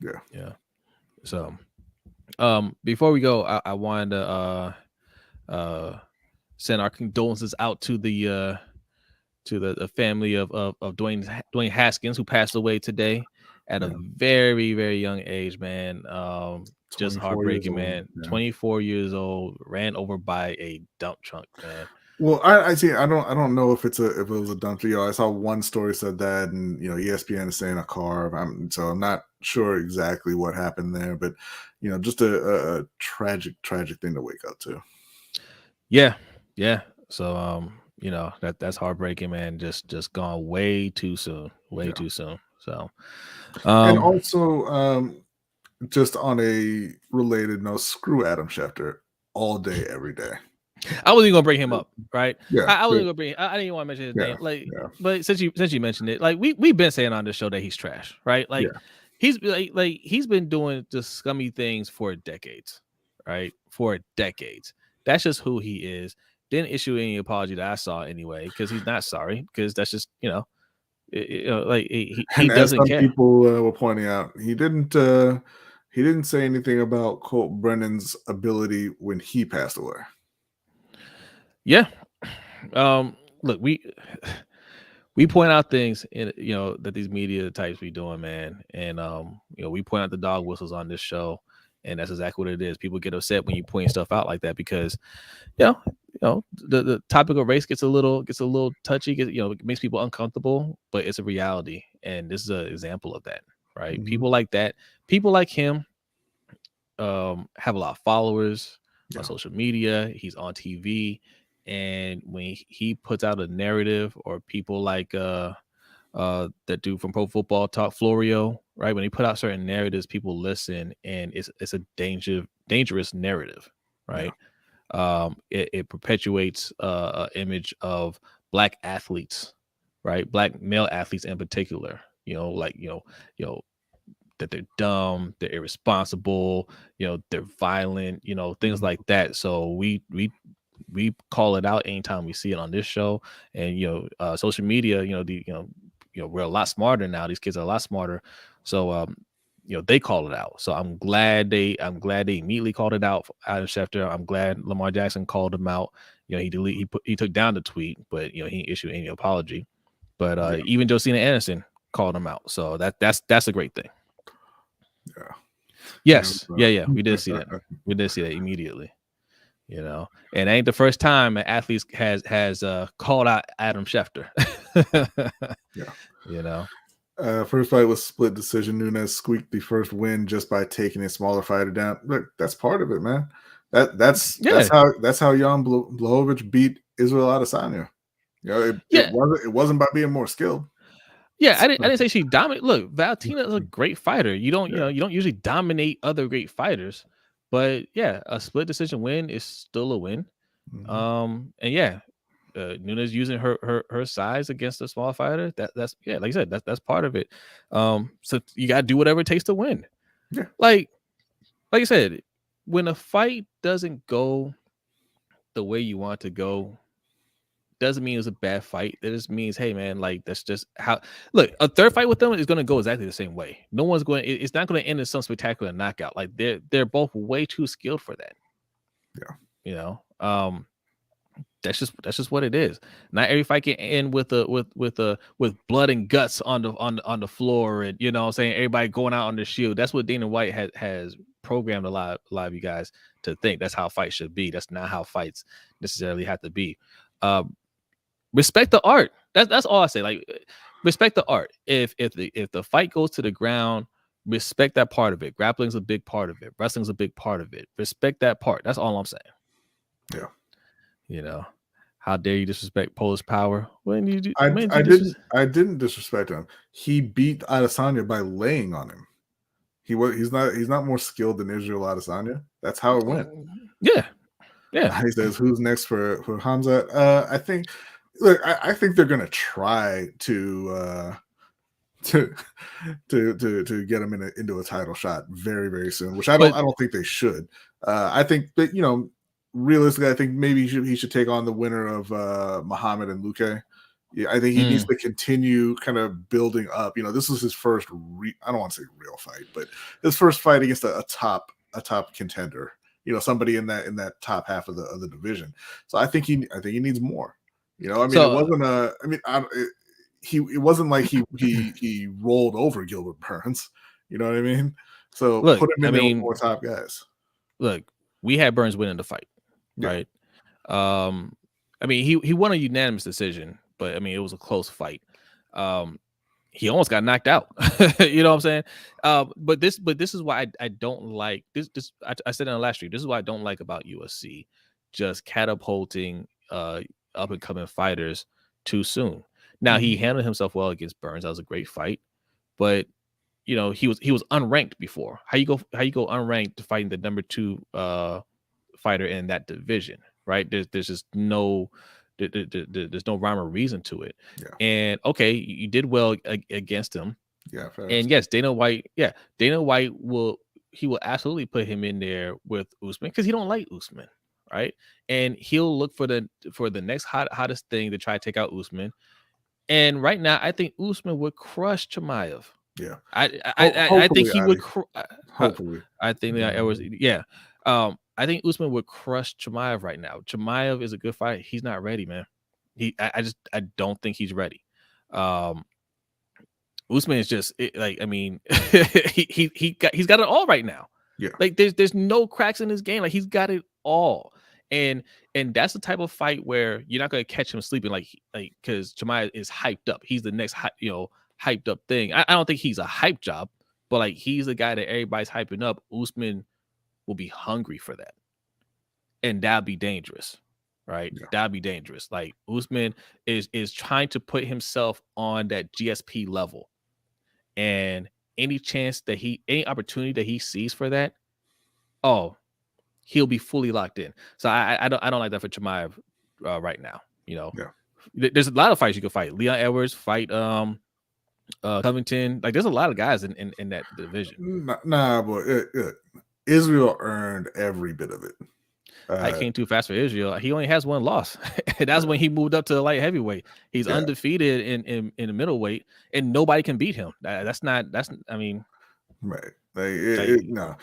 Yeah. So, before we go, I wanted to send our condolences out to the family of Dwayne Haskins, who passed away today at a very, very young age, man. Just heartbreaking, man. 24 years old, ran over by a dump truck, man. Well, I see. I don't know if it was a dump truck. I saw one story said that, and ESPN is saying a car. So I'm not sure exactly what happened there, but just a tragic thing to wake up to. Yeah. So that's heartbreaking, man. Just gone way too soon. Too soon. So and also just on a related note, screw Adam Schefter all day, every day. I wasn't gonna bring him up, right? Yeah, I wasn't gonna bring. I didn't want to mention his name, but since you mentioned it, like we've been saying on this show that he's trash, right? Like he's been doing just scummy things for decades, right? For decades. That's just who he is. Didn't issue any apology that I saw anyway, because he's not sorry, because that's just like he doesn't care. People were pointing out, he didn't say anything about Colt Brennan's ability when he passed away. Yeah. Look, we point out things in that these media types be doing, man, and we point out the dog whistles on this show, and that's exactly what it is. People get upset when you point stuff out like that because the topic of race gets a little touchy, it makes people uncomfortable, but it's a reality, and this is an example of that, right? Mm-hmm. People like that, people like him have a lot of followers on social media. He's on TV, and when he puts out a narrative, or people like that dude from Pro Football Talk, Florio, right? When he put out certain narratives, people listen, and it's a dangerous narrative, right? It perpetuates an image of black athletes, right? Black male athletes in particular, that they're dumb, they're irresponsible, they're violent, things like that. So we call it out anytime we see it on this show. And social media, we're a lot smarter now. These kids are a lot smarter. So they call it out. So I'm glad they immediately called it out for Adam Schefter. I'm glad Lamar Jackson called him out. He took down the tweet, but he didn't issue any apology. But even Josina Anderson called him out. So that's a great thing. Yes. Yeah. We did see that. We did see that immediately. And it ain't the first time an athlete has called out Adam Schefter. First fight was split decision. Nunes squeaked the first win just by taking a smaller fighter down. Look, that's part of it, man. That's how Jan Blachowicz beat Israel Adesanya. It wasn't by being more skilled. Yeah, I didn't say she dominated. Look, Valentina is a great fighter. You don't usually dominate other great fighters, but yeah, a split decision win is still a win. And Nunes using her size against a small fighter. That's like I said, that's part of it. So you gotta do whatever it takes to win. Yeah. Like like I said, when a fight doesn't go the way you want to go, doesn't mean it was a bad fight. It just means, hey man, like that's just how. Look, a third fight with them is going to go exactly the same way. No one's going. It's not going to end in some spectacular knockout. Like they're both way too skilled for that. Yeah. You know, that's just what it is. Not every fight can end with blood and guts on the floor, and you know what I'm saying, everybody going out on the shield. That's what Dana White has programmed a lot of you guys to think that's how fights should be. That's not how fights necessarily have to be. Respect the art. That's all I say. Like, respect the art. If the fight goes to the ground, respect that part of it. Grappling's a big part of it. Wrestling's a big part of it. Respect that part. That's all I'm saying. Yeah. You know, how dare you disrespect Polish power? When you do, I didn't disrespect him. He beat Adesanya by laying on him. He's not more skilled than Israel Adesanya. That's how it went. Yeah. He says, "Who's next for Hamzat?" I think. Look, I think they're gonna try to get him into a title shot very, very soon, which I don't think they should. I think that, you know, realistically, I think maybe he should take on the winner of Muhammad and Luque. Yeah, I think he needs to continue kind of building up. You know, this is his first I don't want to say real fight, but his first fight against a top contender. You know, somebody in that top half of the division. So I think he needs more. You know, I mean, it wasn't it wasn't like he rolled over Gilbert Burns. You know what I mean? So look, put him in there with more top guys. Look, we had Burns winning the fight, right? I mean, he won a unanimous decision, but I mean, it was a close fight. He almost got knocked out. You know what I'm saying? But this is why I don't like this. I said in the last stream, this is what I don't like about UFC, just catapulting up and coming fighters too soon. Now he handled himself well against Burns. That was a great fight, but you know, he was unranked before. How you go unranked to fighting the number 2 fighter in that division, right? There's just no there's no rhyme or reason to it. Yeah. And okay, you did well against him. Yeah. And yes, Dana White will absolutely put him in there with Usman because he don't like Usman, right? And he'll look for the next hottest thing to try to take out Usman. And right now, I think Usman would crush Chimaev. Yeah, I think he would. Hopefully, I think that it was. Yeah, I think Usman would crush Chimaev right now. Chimaev is a good fight. He's not ready, man. I don't think he's ready. Usman is just like, I mean, he's got it all right now. Yeah, like there's no cracks in his game. Like he's got it all. And that's the type of fight where you're not going to catch him sleeping, like because Chimaev is hyped up. He's the next hyped up thing. I don't think he's a hype job, but like he's the guy that everybody's hyping up. Usman will be hungry for that, and that'd be dangerous, right? Yeah. That'd be dangerous. Like Usman is trying to put himself on that GSP level, and any opportunity that he sees for that, he'll be fully locked in. So I don't like that for Chimaev right now. You know, there's a lot of fights you can fight. Leon Edwards fight Covington. Like there's a lot of guys in that division. Nah, but Israel earned every bit of it. I came too fast for Israel. He only has one loss. That's when he moved up to the light heavyweight. He's undefeated in the middleweight, and nobody can beat him. I mean, right. No.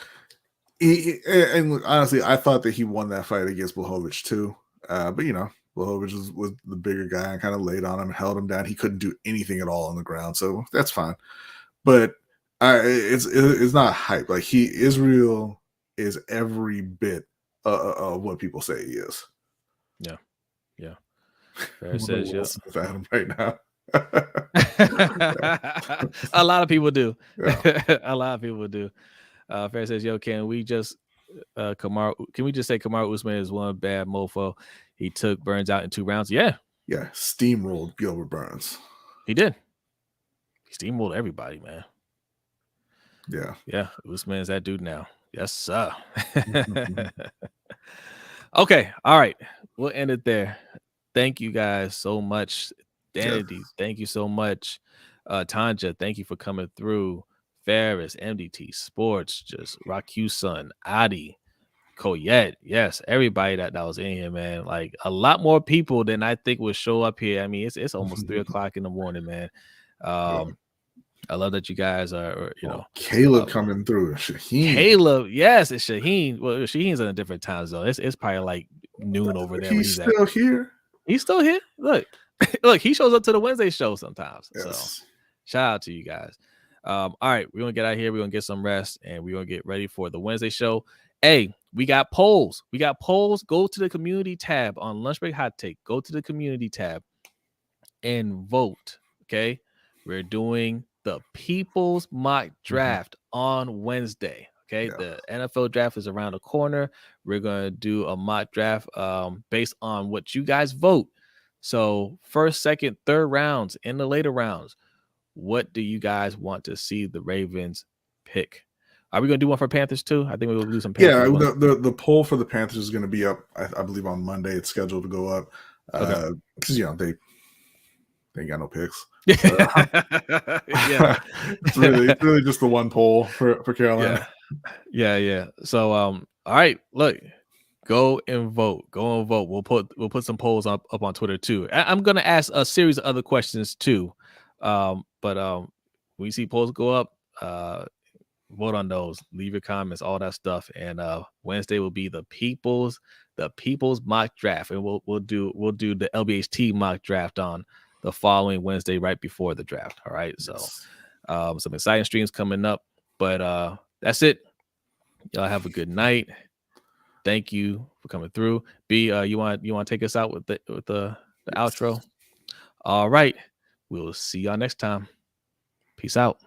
And honestly, I thought that he won that fight against Blachowicz too. But you know, Blachowicz was the bigger guy and kind of laid on him, held him down. He couldn't do anything at all on the ground, so that's fine. But it's not hype. Like Israel is every bit of what people say he is. Yeah. Fair says with Adam right now. A lot of people do. Yeah. A lot of people do. Fair says, "Yo, can we just say Kamaru Usman is one bad mofo? He took Burns out in 2 rounds. Yeah, steamrolled Gilbert Burns. He did. He steamrolled everybody, man. Yeah. Usman is that dude now. Yes, sir. Okay, all right. We'll end it there. Thank you guys so much. Danity, thank you so much. Tanja, thank you for coming through. Ferris, MDT Sports, just Rakusun, Adi, Koyet. Yes, everybody that was in here, man. Like a lot more people than I think will show up here. I mean, it's almost 3:00 in the morning, man. Yeah. I love that you guys are, Caleb coming through. Shaheen. Caleb, yes, it's Shaheen. Well, Shaheen's in a different time zone. It's probably like noon over there. He's still here. He's still here. Look, look, he shows up to the Wednesday show sometimes. Yes. So shout out to you guys. All right, we're gonna get out of here. We're gonna get some rest, and we're gonna get ready for the Wednesday show. Hey, we got polls. Go to the community tab on Lunch Break Hot Take. Go to the community tab and vote. Okay, we're doing the People's Mock Draft on Wednesday. Okay, the NFL draft is around the corner. We're gonna do a mock draft based on what you guys vote. So first, second, third rounds, in the later rounds, what do you guys want to see the Ravens pick? Are we gonna do one for Panthers too? I think we will do some Panthers. Yeah, the poll for the Panthers is going to be up. I believe on Monday. It's scheduled to go up because they ain't got no picks. So, yeah, it's really just the one poll for Carolina. Yeah. So all right, look, go and vote. We'll put some polls up on Twitter too. I'm gonna ask a series of other questions too. But when you see polls go up, vote on those, leave your comments, all that stuff. And Wednesday will be the people's mock draft, and we'll do the LBHT mock draft on the following Wednesday, right before the draft. All right, so some exciting streams coming up, but that's it. Y'all have a good night. Thank you for coming through. B, you want to take us out with the outro? All right, we'll see y'all next time. Peace out.